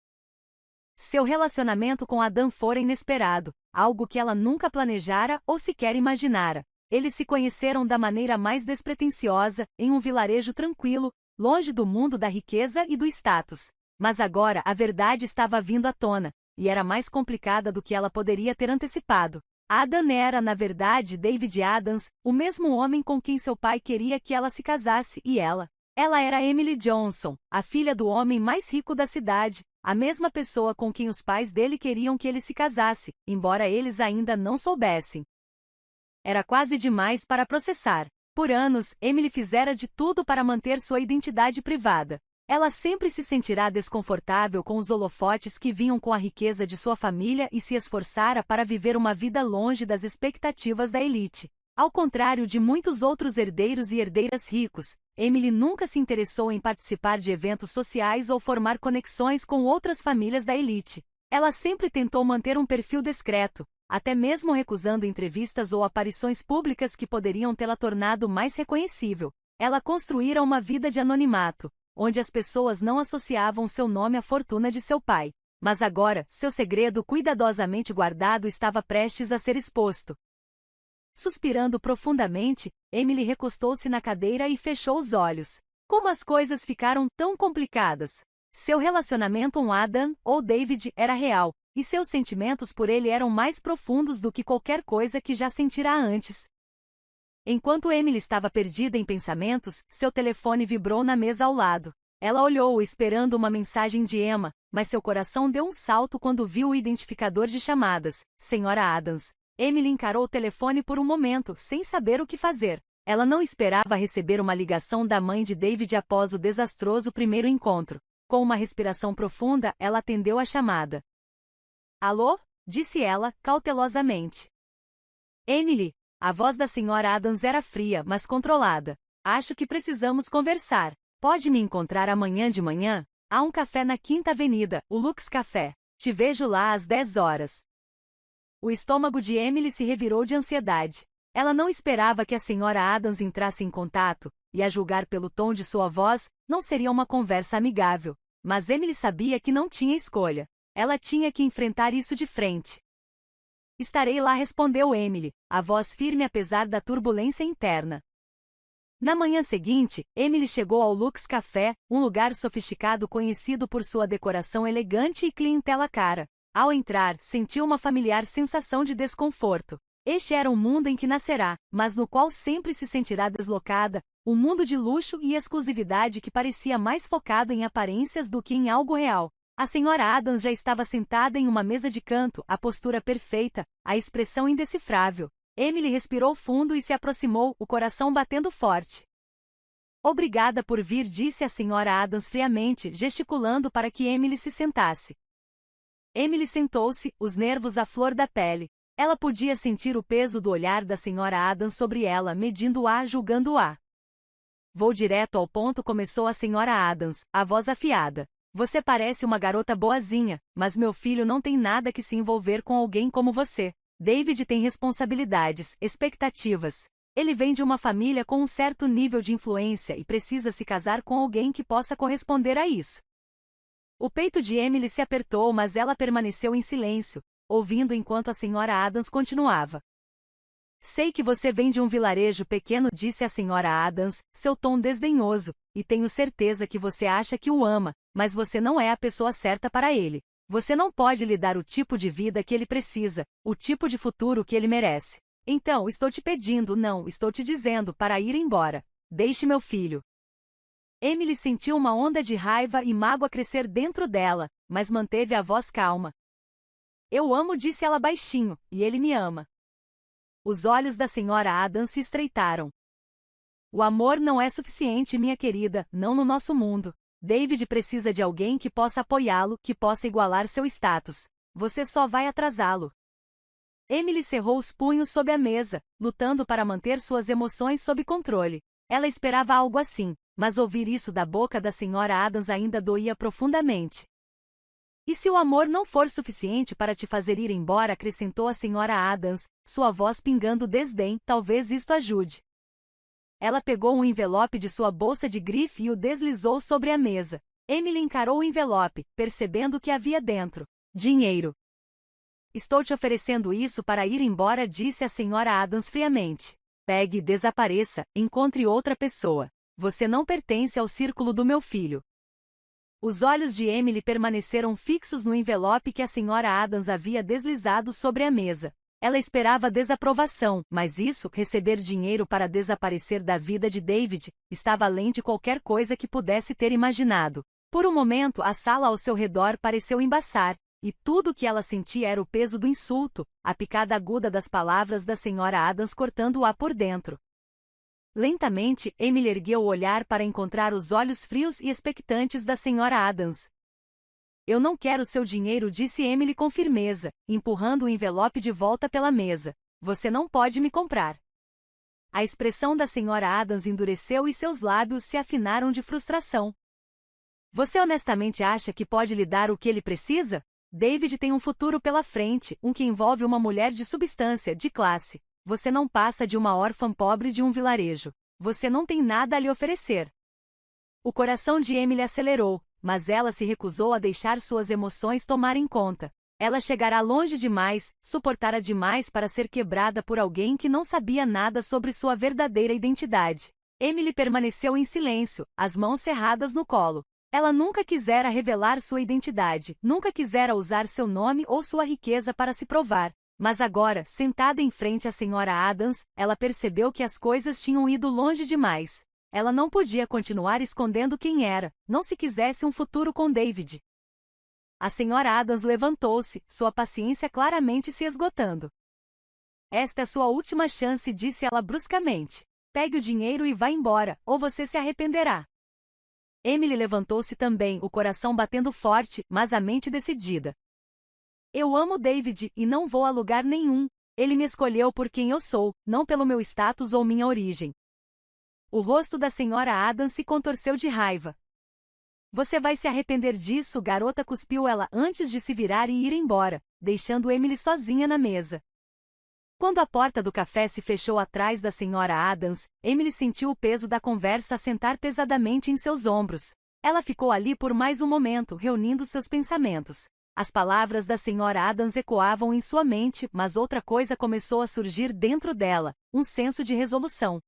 Seu relacionamento com Adam fora inesperado, algo que ela nunca planejara ou sequer imaginara. Eles se conheceram da maneira mais despretensiosa, em um vilarejo tranquilo, longe do mundo da riqueza e do status. Mas agora a verdade estava vindo à tona, e era mais complicada do que ela poderia ter antecipado. Adam era, na verdade, David Adams, o mesmo homem com quem seu pai queria que ela se casasse, e ela era Emily Johnson, a filha do homem mais rico da cidade, a mesma pessoa com quem os pais dele queriam que ele se casasse, embora eles ainda não soubessem. Era quase demais para processar. Por anos, Emily fizera de tudo para manter sua identidade privada. Ela sempre se sentirá desconfortável com os holofotes que vinham com a riqueza de sua família e se esforçara para viver uma vida longe das expectativas da elite. Ao contrário de muitos outros herdeiros e herdeiras ricos, Emily nunca se interessou em participar de eventos sociais ou formar conexões com outras famílias da elite. Ela sempre tentou manter um perfil discreto, até mesmo recusando entrevistas ou aparições públicas que poderiam tê-la tornado mais reconhecível. Ela construíra uma vida de anonimato, onde as pessoas não associavam seu nome à fortuna de seu pai. Mas agora, seu segredo cuidadosamente guardado estava prestes a ser exposto. Suspirando profundamente, Emily recostou-se na cadeira e fechou os olhos. Como as coisas ficaram tão complicadas? Seu relacionamento com Adam, ou David, era real, e seus sentimentos por ele eram mais profundos do que qualquer coisa que já sentira antes. Enquanto Emily estava perdida em pensamentos, seu telefone vibrou na mesa ao lado. Ela olhou esperando uma mensagem de Emma, mas seu coração deu um salto quando viu o identificador de chamadas, Sra. Adams. Emily encarou o telefone por um momento, sem saber o que fazer. Ela não esperava receber uma ligação da mãe de David após o desastroso primeiro encontro. Com uma respiração profunda, ela atendeu a chamada. Alô? Disse ela, cautelosamente. Emily, a voz da Sra. Adams era fria, mas controlada. Acho que precisamos conversar. Pode me encontrar amanhã de manhã? Há um café na Quinta Avenida, o Lux Café. Te vejo lá às 10 horas. O estômago de Emily se revirou de ansiedade. Ela não esperava que a Sra. Adams entrasse em contato, e a julgar pelo tom de sua voz, não seria uma conversa amigável. Mas Emily sabia que não tinha escolha. Ela tinha que enfrentar isso de frente. Estarei lá, respondeu Emily, a voz firme apesar da turbulência interna. Na manhã seguinte, Emily chegou ao Lux Café, um lugar sofisticado conhecido por sua decoração elegante e clientela cara. Ao entrar, sentiu uma familiar sensação de desconforto. Este era um mundo em que nascerá, mas no qual sempre se sentirá deslocada, um mundo de luxo e exclusividade que parecia mais focado em aparências do que em algo real. A Sra. Adams já estava sentada em uma mesa de canto, a postura perfeita, a expressão indecifrável. Emily respirou fundo e se aproximou, o coração batendo forte. Obrigada por vir, disse a Sra. Adams friamente, gesticulando para que Emily se sentasse. Emily sentou-se, os nervos à flor da pele. Ela podia sentir o peso do olhar da Sra. Adams sobre ela, medindo-a, julgando-a. Vou direto ao ponto, começou a Sra. Adams, a voz afiada. Você parece uma garota boazinha, mas meu filho não tem nada que se envolver com alguém como você. David tem responsabilidades, expectativas. Ele vem de uma família com um certo nível de influência e precisa se casar com alguém que possa corresponder a isso. O peito de Emily se apertou, mas ela permaneceu em silêncio, ouvindo enquanto a Sra. Adams continuava. Sei que você vem de um vilarejo pequeno, disse a Sra. Adams, seu tom desdenhoso, e tenho certeza que você acha que o ama, mas você não é a pessoa certa para ele. Você não pode lhe dar o tipo de vida que ele precisa, o tipo de futuro que ele merece. Então, estou te pedindo, não, estou te dizendo, para ir embora. Deixe meu filho. Emily sentiu uma onda de raiva e mágoa crescer dentro dela, mas manteve a voz calma. Eu amo, disse ela baixinho, e ele me ama. Os olhos da Sra. Adams se estreitaram. O amor não é suficiente, minha querida, não no nosso mundo. David precisa de alguém que possa apoiá-lo, que possa igualar seu status. Você só vai atrasá-lo. Emily cerrou os punhos sob a mesa, lutando para manter suas emoções sob controle. Ela esperava algo assim, mas ouvir isso da boca da Sra. Adams ainda doía profundamente. E se o amor não for suficiente para te fazer ir embora, acrescentou a Sra. Adams, sua voz pingando desdém, talvez isto ajude. Ela pegou um envelope de sua bolsa de grife e o deslizou sobre a mesa. Emily encarou o envelope, percebendo o que havia dentro. Dinheiro. Estou te oferecendo isso para ir embora, disse a Sra. Adams friamente. Pegue e desapareça, encontre outra pessoa. Você não pertence ao círculo do meu filho. Os olhos de Emily permaneceram fixos no envelope que a Sra. Adams havia deslizado sobre a mesa. Ela esperava desaprovação, mas isso, receber dinheiro para desaparecer da vida de David, estava além de qualquer coisa que pudesse ter imaginado. Por um momento, a sala ao seu redor pareceu embaçar, e tudo o que ela sentia era o peso do insulto, a picada aguda das palavras da Sra. Adams cortando-a por dentro. Lentamente, Emily ergueu o olhar para encontrar os olhos frios e expectantes da Sra. Adams. Eu não quero seu dinheiro, disse Emily com firmeza, empurrando o envelope de volta pela mesa. Você não pode me comprar. A expressão da Sra. Adams endureceu e seus lábios se afinaram de frustração. Você honestamente acha que pode lhe dar o que ele precisa? David tem um futuro pela frente, um que envolve uma mulher de substância, de classe. Você não passa de uma órfã pobre de um vilarejo. Você não tem nada a lhe oferecer. O coração de Emily acelerou, mas ela se recusou a deixar suas emoções tomarem conta. Ela chegará longe demais, suportará demais para ser quebrada por alguém que não sabia nada sobre sua verdadeira identidade. Emily permaneceu em silêncio, as mãos cerradas no colo. Ela nunca quisera revelar sua identidade, nunca quisera usar seu nome ou sua riqueza para se provar. Mas agora, sentada em frente à senhora Adams, ela percebeu que as coisas tinham ido longe demais. Ela não podia continuar escondendo quem era, não se quisesse um futuro com David. A senhora Adams levantou-se, sua paciência claramente se esgotando. Esta é sua última chance, disse ela bruscamente. Pegue o dinheiro e vá embora, ou você se arrependerá. Emily levantou-se também, o coração batendo forte, mas a mente decidida. Eu amo David e não vou a lugar nenhum. Ele me escolheu por quem eu sou, não pelo meu status ou minha origem. O rosto da senhora Adams se contorceu de raiva. Você vai se arrepender disso, garota, cuspiu ela antes de se virar e ir embora, deixando Emily sozinha na mesa. Quando a porta do café se fechou atrás da senhora Adams, Emily sentiu o peso da conversa assentar pesadamente em seus ombros. Ela ficou ali por mais um momento, reunindo seus pensamentos. As palavras da senhora Adams ecoavam em sua mente, mas outra coisa começou a surgir dentro dela, um senso de resolução.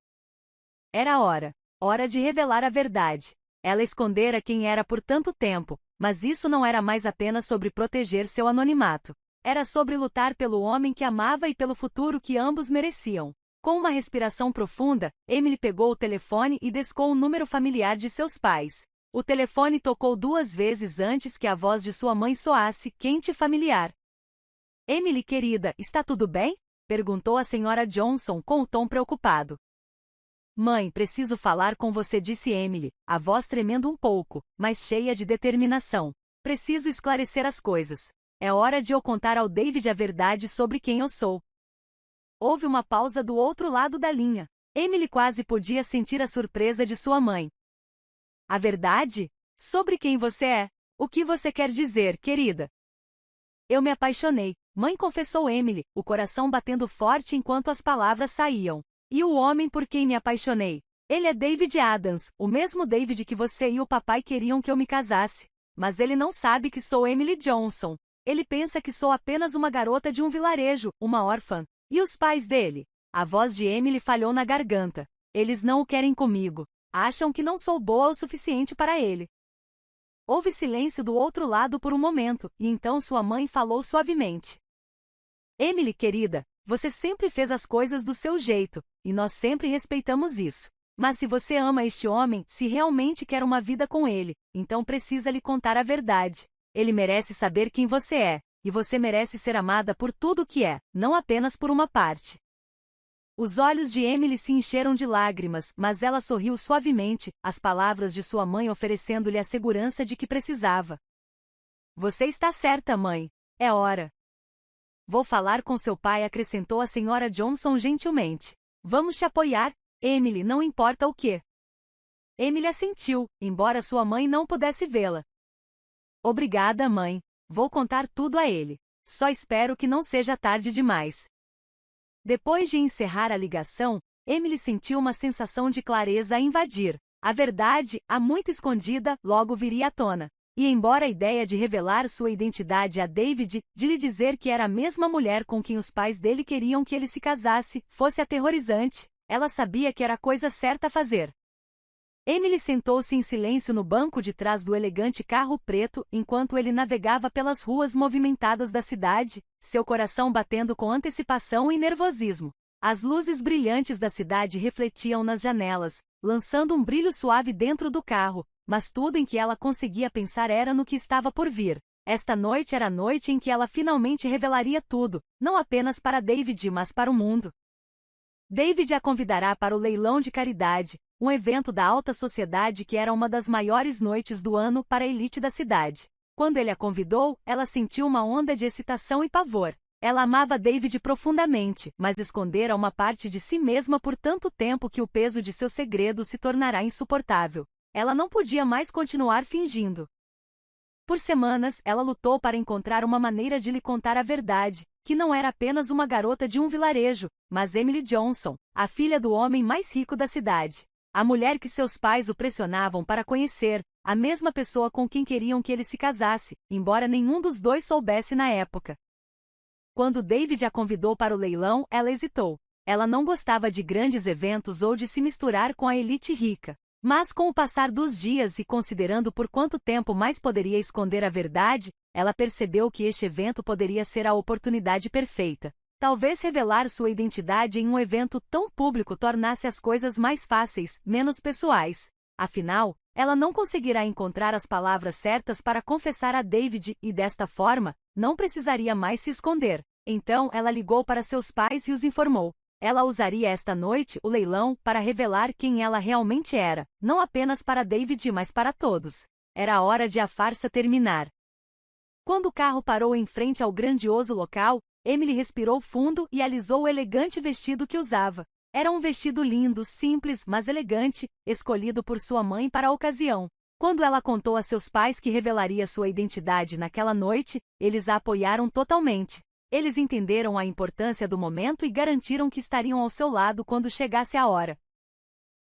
Era hora de revelar a verdade. Ela escondera quem era por tanto tempo, mas isso não era mais apenas sobre proteger seu anonimato. Era sobre lutar pelo homem que amava e pelo futuro que ambos mereciam. Com uma respiração profunda, Emily pegou o telefone e discou o número familiar de seus pais. O telefone tocou 2 vezes antes que a voz de sua mãe soasse, quente e familiar. Emily, querida, está tudo bem? Perguntou a senhora Johnson com o tom preocupado. Mãe, preciso falar com você, disse Emily, a voz tremendo um pouco, mas cheia de determinação. Preciso esclarecer as coisas. É hora de eu contar ao David a verdade sobre quem eu sou. Houve uma pausa do outro lado da linha. Emily quase podia sentir a surpresa de sua mãe. A verdade? Sobre quem você é? O que você quer dizer, querida? Eu me apaixonei, mãe, confessou Emily, o coração batendo forte enquanto as palavras saíam. E o homem por quem me apaixonei? Ele é David Adams, o mesmo David que você e o papai queriam que eu me casasse. Mas ele não sabe que sou Emily Johnson. Ele pensa que sou apenas uma garota de um vilarejo, uma órfã. E os pais dele? A voz de Emily falhou na garganta. Eles não o querem comigo. Acham que não sou boa o suficiente para ele. Houve silêncio do outro lado por um momento, e então sua mãe falou suavemente. Emily, querida, você sempre fez as coisas do seu jeito, e nós sempre respeitamos isso. Mas se você ama este homem, se realmente quer uma vida com ele, então precisa lhe contar a verdade. Ele merece saber quem você é, e você merece ser amada por tudo o que é, não apenas por uma parte. Os olhos de Emily se encheram de lágrimas, mas ela sorriu suavemente, as palavras de sua mãe oferecendo-lhe a segurança de que precisava. Você está certa, mãe. É hora. Vou falar com seu pai, acrescentou a senhora Johnson gentilmente. Vamos te apoiar, Emily, não importa o que. Emily assentiu, embora sua mãe não pudesse vê-la. Obrigada, mãe. Vou contar tudo a ele. Só espero que não seja tarde demais. Depois de encerrar a ligação, Emily sentiu uma sensação de clareza a invadir. A verdade, há muito escondida, logo viria à tona. E embora a ideia de revelar sua identidade a David, de lhe dizer que era a mesma mulher com quem os pais dele queriam que ele se casasse, fosse aterrorizante, ela sabia que era a coisa certa a fazer. Emily sentou-se em silêncio no banco de trás do elegante carro preto, enquanto ele navegava pelas ruas movimentadas da cidade, seu coração batendo com antecipação e nervosismo. As luzes brilhantes da cidade refletiam nas janelas, lançando um brilho suave dentro do carro, mas tudo em que ela conseguia pensar era no que estava por vir. Esta noite era a noite em que ela finalmente revelaria tudo, não apenas para David, mas para o mundo. David a convidará para o leilão de caridade, um evento da alta sociedade que era uma das maiores noites do ano para a elite da cidade. Quando ele a convidou, ela sentiu uma onda de excitação e pavor. Ela amava David profundamente, mas escondera uma parte de si mesma por tanto tempo que o peso de seu segredo se tornará insuportável. Ela não podia mais continuar fingindo. Por semanas, ela lutou para encontrar uma maneira de lhe contar a verdade, que não era apenas uma garota de um vilarejo, mas Emily Johnson, a filha do homem mais rico da cidade. A mulher que seus pais o pressionavam para conhecer, a mesma pessoa com quem queriam que ele se casasse, embora nenhum dos dois soubesse na época. Quando David a convidou para o leilão, ela hesitou. Ela não gostava de grandes eventos ou de se misturar com a elite rica. Mas com o passar dos dias e considerando por quanto tempo mais poderia esconder a verdade, ela percebeu que este evento poderia ser a oportunidade perfeita. Talvez revelar sua identidade em um evento tão público tornasse as coisas mais fáceis, menos pessoais. Afinal, ela não conseguirá encontrar as palavras certas para confessar a David e, desta forma, não precisaria mais se esconder. Então ela ligou para seus pais e os informou. Ela usaria esta noite o leilão para revelar quem ela realmente era, não apenas para David mas para todos. Era a hora de a farsa terminar. Quando o carro parou em frente ao grandioso local, Emily respirou fundo e alisou o elegante vestido que usava. Era um vestido lindo, simples, mas elegante, escolhido por sua mãe para a ocasião. Quando ela contou a seus pais que revelaria sua identidade naquela noite, eles a apoiaram totalmente. Eles entenderam a importância do momento e garantiram que estariam ao seu lado quando chegasse a hora.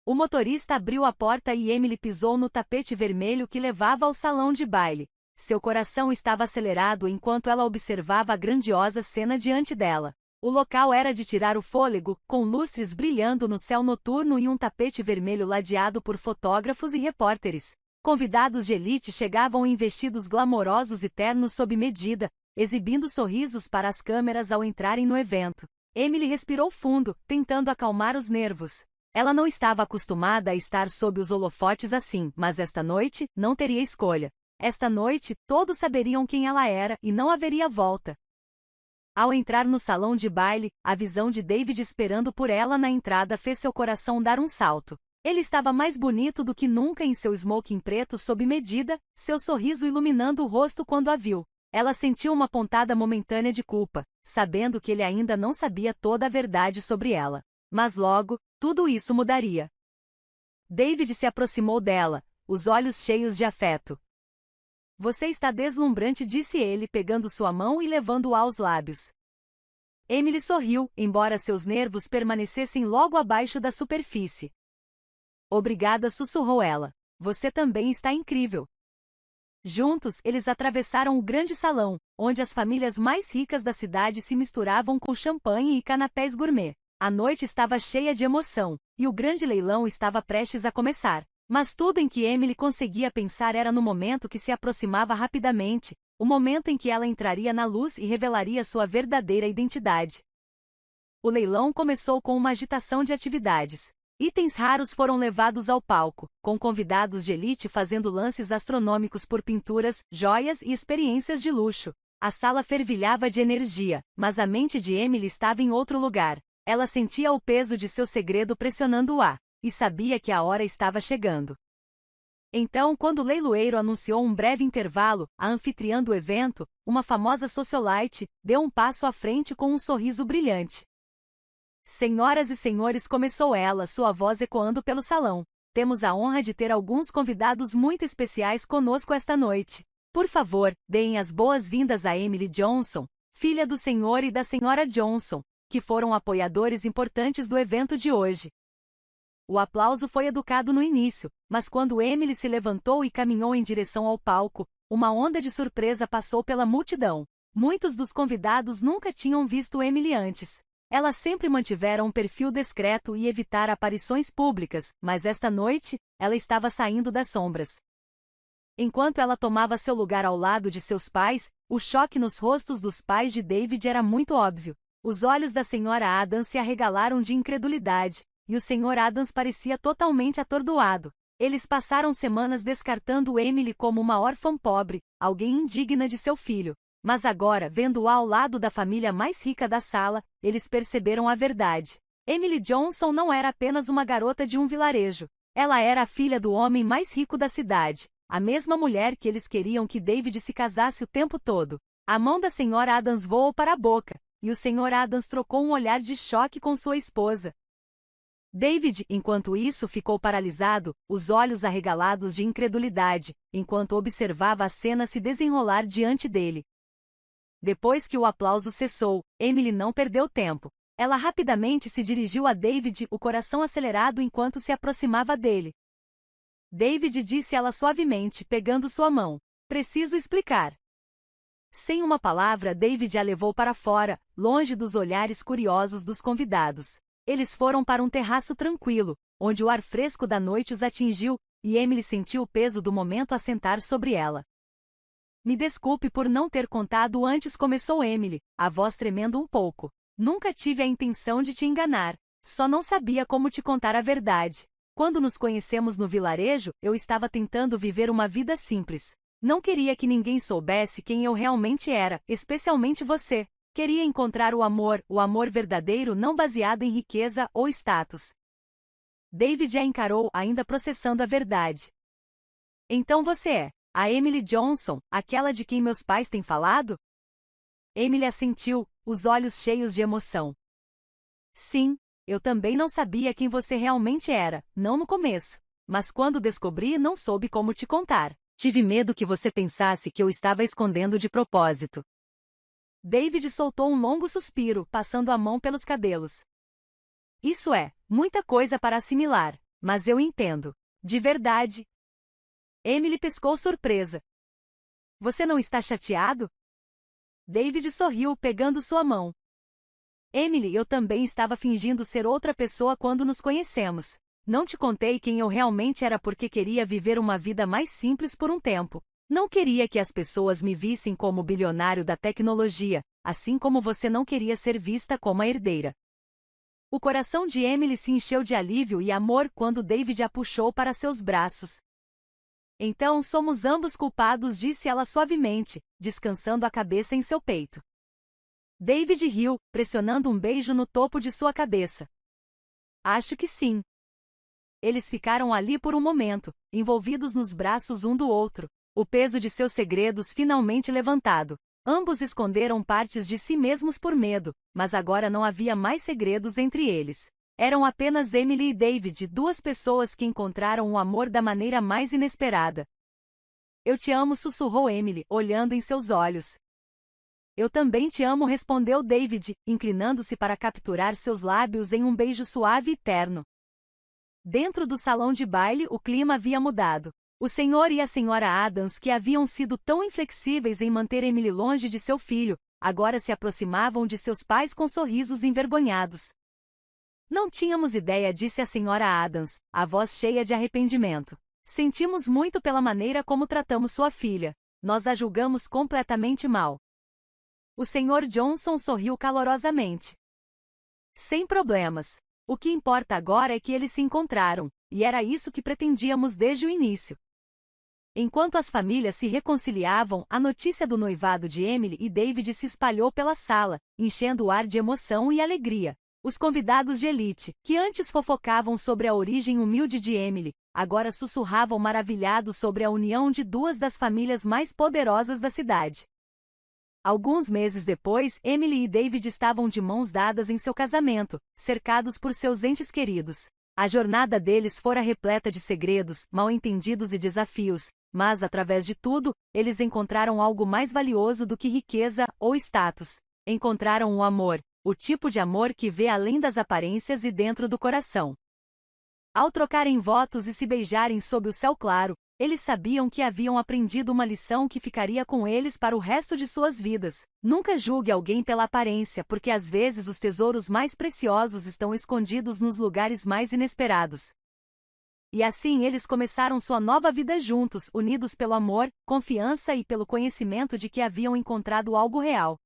O motorista abriu a porta e Emily pisou no tapete vermelho que levava ao salão de baile. Seu coração estava acelerado enquanto ela observava a grandiosa cena diante dela. O local era de tirar o fôlego, com lustres brilhando no céu noturno e um tapete vermelho ladeado por fotógrafos e repórteres. Convidados de elite chegavam em vestidos glamourosos e ternos sob medida, exibindo sorrisos para as câmeras ao entrarem no evento. Emily respirou fundo, tentando acalmar os nervos. Ela não estava acostumada a estar sob os holofotes assim, mas esta noite, não teria escolha. Esta noite, todos saberiam quem ela era e não haveria volta. Ao entrar no salão de baile, a visão de David esperando por ela na entrada fez seu coração dar um salto. Ele estava mais bonito do que nunca em seu smoking preto sob medida, seu sorriso iluminando o rosto quando a viu. Ela sentiu uma pontada momentânea de culpa, sabendo que ele ainda não sabia toda a verdade sobre ela. Mas logo, tudo isso mudaria. David se aproximou dela, os olhos cheios de afeto. Você está deslumbrante, disse ele, pegando sua mão e levando-a aos lábios. Emily sorriu, embora seus nervos permanecessem logo abaixo da superfície. Obrigada, sussurrou ela. Você também está incrível. Juntos, eles atravessaram o grande salão, onde as famílias mais ricas da cidade se misturavam com champanhe e canapés gourmet. A noite estava cheia de emoção, e o grande leilão estava prestes a começar. Mas tudo em que Emily conseguia pensar era no momento que se aproximava rapidamente, o momento em que ela entraria na luz e revelaria sua verdadeira identidade. O leilão começou com uma agitação de atividades. Itens raros foram levados ao palco, com convidados de elite fazendo lances astronômicos por pinturas, joias e experiências de luxo. A sala fervilhava de energia, mas a mente de Emily estava em outro lugar. Ela sentia o peso de seu segredo pressionando-a, e sabia que a hora estava chegando. Então, quando o leiloeiro anunciou um breve intervalo, a anfitriã do evento, uma famosa socialite, deu um passo à frente com um sorriso brilhante. Senhoras e senhores, começou ela, sua voz ecoando pelo salão. Temos a honra de ter alguns convidados muito especiais conosco esta noite. Por favor, deem as boas-vindas a Emily Johnson, filha do senhor e da senhora Johnson, que foram apoiadores importantes do evento de hoje. O aplauso foi educado no início, mas quando Emily se levantou e caminhou em direção ao palco, uma onda de surpresa passou pela multidão. Muitos dos convidados nunca tinham visto Emily antes. Ela sempre mantivera um perfil discreto e evitara aparições públicas, mas esta noite, ela estava saindo das sombras. Enquanto ela tomava seu lugar ao lado de seus pais, o choque nos rostos dos pais de David era muito óbvio. Os olhos da senhora Adams se arregalaram de incredulidade, e o senhor Adams parecia totalmente atordoado. Eles passaram semanas descartando Emily como uma órfã pobre, alguém indigna de seu filho. Mas agora, vendo-a ao lado da família mais rica da sala, eles perceberam a verdade. Emily Johnson não era apenas uma garota de um vilarejo. Ela era a filha do homem mais rico da cidade, a mesma mulher que eles queriam que David se casasse o tempo todo. A mão da senhora Adams voou para a boca, e o senhor Adams trocou um olhar de choque com sua esposa. David, enquanto isso, ficou paralisado, os olhos arregalados de incredulidade, enquanto observava a cena se desenrolar diante dele. Depois que o aplauso cessou, Emily não perdeu tempo. Ela rapidamente se dirigiu a David, o coração acelerado enquanto se aproximava dele. David disse ela suavemente, pegando sua mão. Preciso explicar. Sem uma palavra, David a levou para fora, longe dos olhares curiosos dos convidados. Eles foram para um terraço tranquilo, onde o ar fresco da noite os atingiu, e Emily sentiu o peso do momento assentar sobre ela. Me desculpe por não ter contado antes, começou Emily, a voz tremendo um pouco. Nunca tive a intenção de te enganar, só não sabia como te contar a verdade. Quando nos conhecemos no vilarejo, eu estava tentando viver uma vida simples. Não queria que ninguém soubesse quem eu realmente era, especialmente você. Queria encontrar o amor verdadeiro não baseado em riqueza ou status. David a encarou, ainda processando a verdade. Então você é a Emily Johnson, aquela de quem meus pais têm falado? Emily assentiu, os olhos cheios de emoção. Sim, eu também não sabia quem você realmente era, não no começo. Mas quando descobri, não soube como te contar. Tive medo que você pensasse que eu estava escondendo de propósito. David soltou um longo suspiro, passando a mão pelos cabelos. Isso é muita coisa para assimilar, mas eu entendo. De verdade. Emily pescou surpresa. Você não está chateado? David sorriu, pegando sua mão. Emily, eu também estava fingindo ser outra pessoa quando nos conhecemos. Não te contei quem eu realmente era porque queria viver uma vida mais simples por um tempo. Não queria que as pessoas me vissem como o bilionário da tecnologia, assim como você não queria ser vista como a herdeira. O coração de Emily se encheu de alívio e amor quando David a puxou para seus braços. Então somos ambos culpados, disse ela suavemente, descansando a cabeça em seu peito. David riu, pressionando um beijo no topo de sua cabeça. Acho que sim. Eles ficaram ali por um momento, envolvidos nos braços um do outro, o peso de seus segredos finalmente levantado. Ambos esconderam partes de si mesmos por medo, mas agora não havia mais segredos entre eles. Eram apenas Emily e David, duas pessoas que encontraram o amor da maneira mais inesperada. Eu te amo, sussurrou Emily, olhando em seus olhos. Eu também te amo, respondeu David, inclinando-se para capturar seus lábios em um beijo suave e terno. Dentro do salão de baile, o clima havia mudado. O senhor e a senhora Adams, que haviam sido tão inflexíveis em manter Emily longe de seu filho, agora se aproximavam de seus pais com sorrisos envergonhados. Não tínhamos ideia, disse a senhora Adams, a voz cheia de arrependimento. Sentimos muito pela maneira como tratamos sua filha. Nós a julgamos completamente mal. O senhor Johnson sorriu calorosamente. Sem problemas. O que importa agora é que eles se encontraram, e era isso que pretendíamos desde o início. Enquanto as famílias se reconciliavam, a notícia do noivado de Emily e David se espalhou pela sala, enchendo o ar de emoção e alegria. Os convidados de elite, que antes fofocavam sobre a origem humilde de Emily, agora sussurravam maravilhados sobre a união de duas das famílias mais poderosas da cidade. Alguns meses depois, Emily e David estavam de mãos dadas em seu casamento, cercados por seus entes queridos. A jornada deles fora repleta de segredos, mal-entendidos e desafios, mas, através de tudo, eles encontraram algo mais valioso do que riqueza ou status. Encontraram o amor, o tipo de amor que vê além das aparências e dentro do coração. Ao trocarem votos e se beijarem sob o céu claro, eles sabiam que haviam aprendido uma lição que ficaria com eles para o resto de suas vidas. Nunca julgue alguém pela aparência, porque às vezes os tesouros mais preciosos estão escondidos nos lugares mais inesperados. E assim eles começaram sua nova vida juntos, unidos pelo amor, confiança e pelo conhecimento de que haviam encontrado algo real.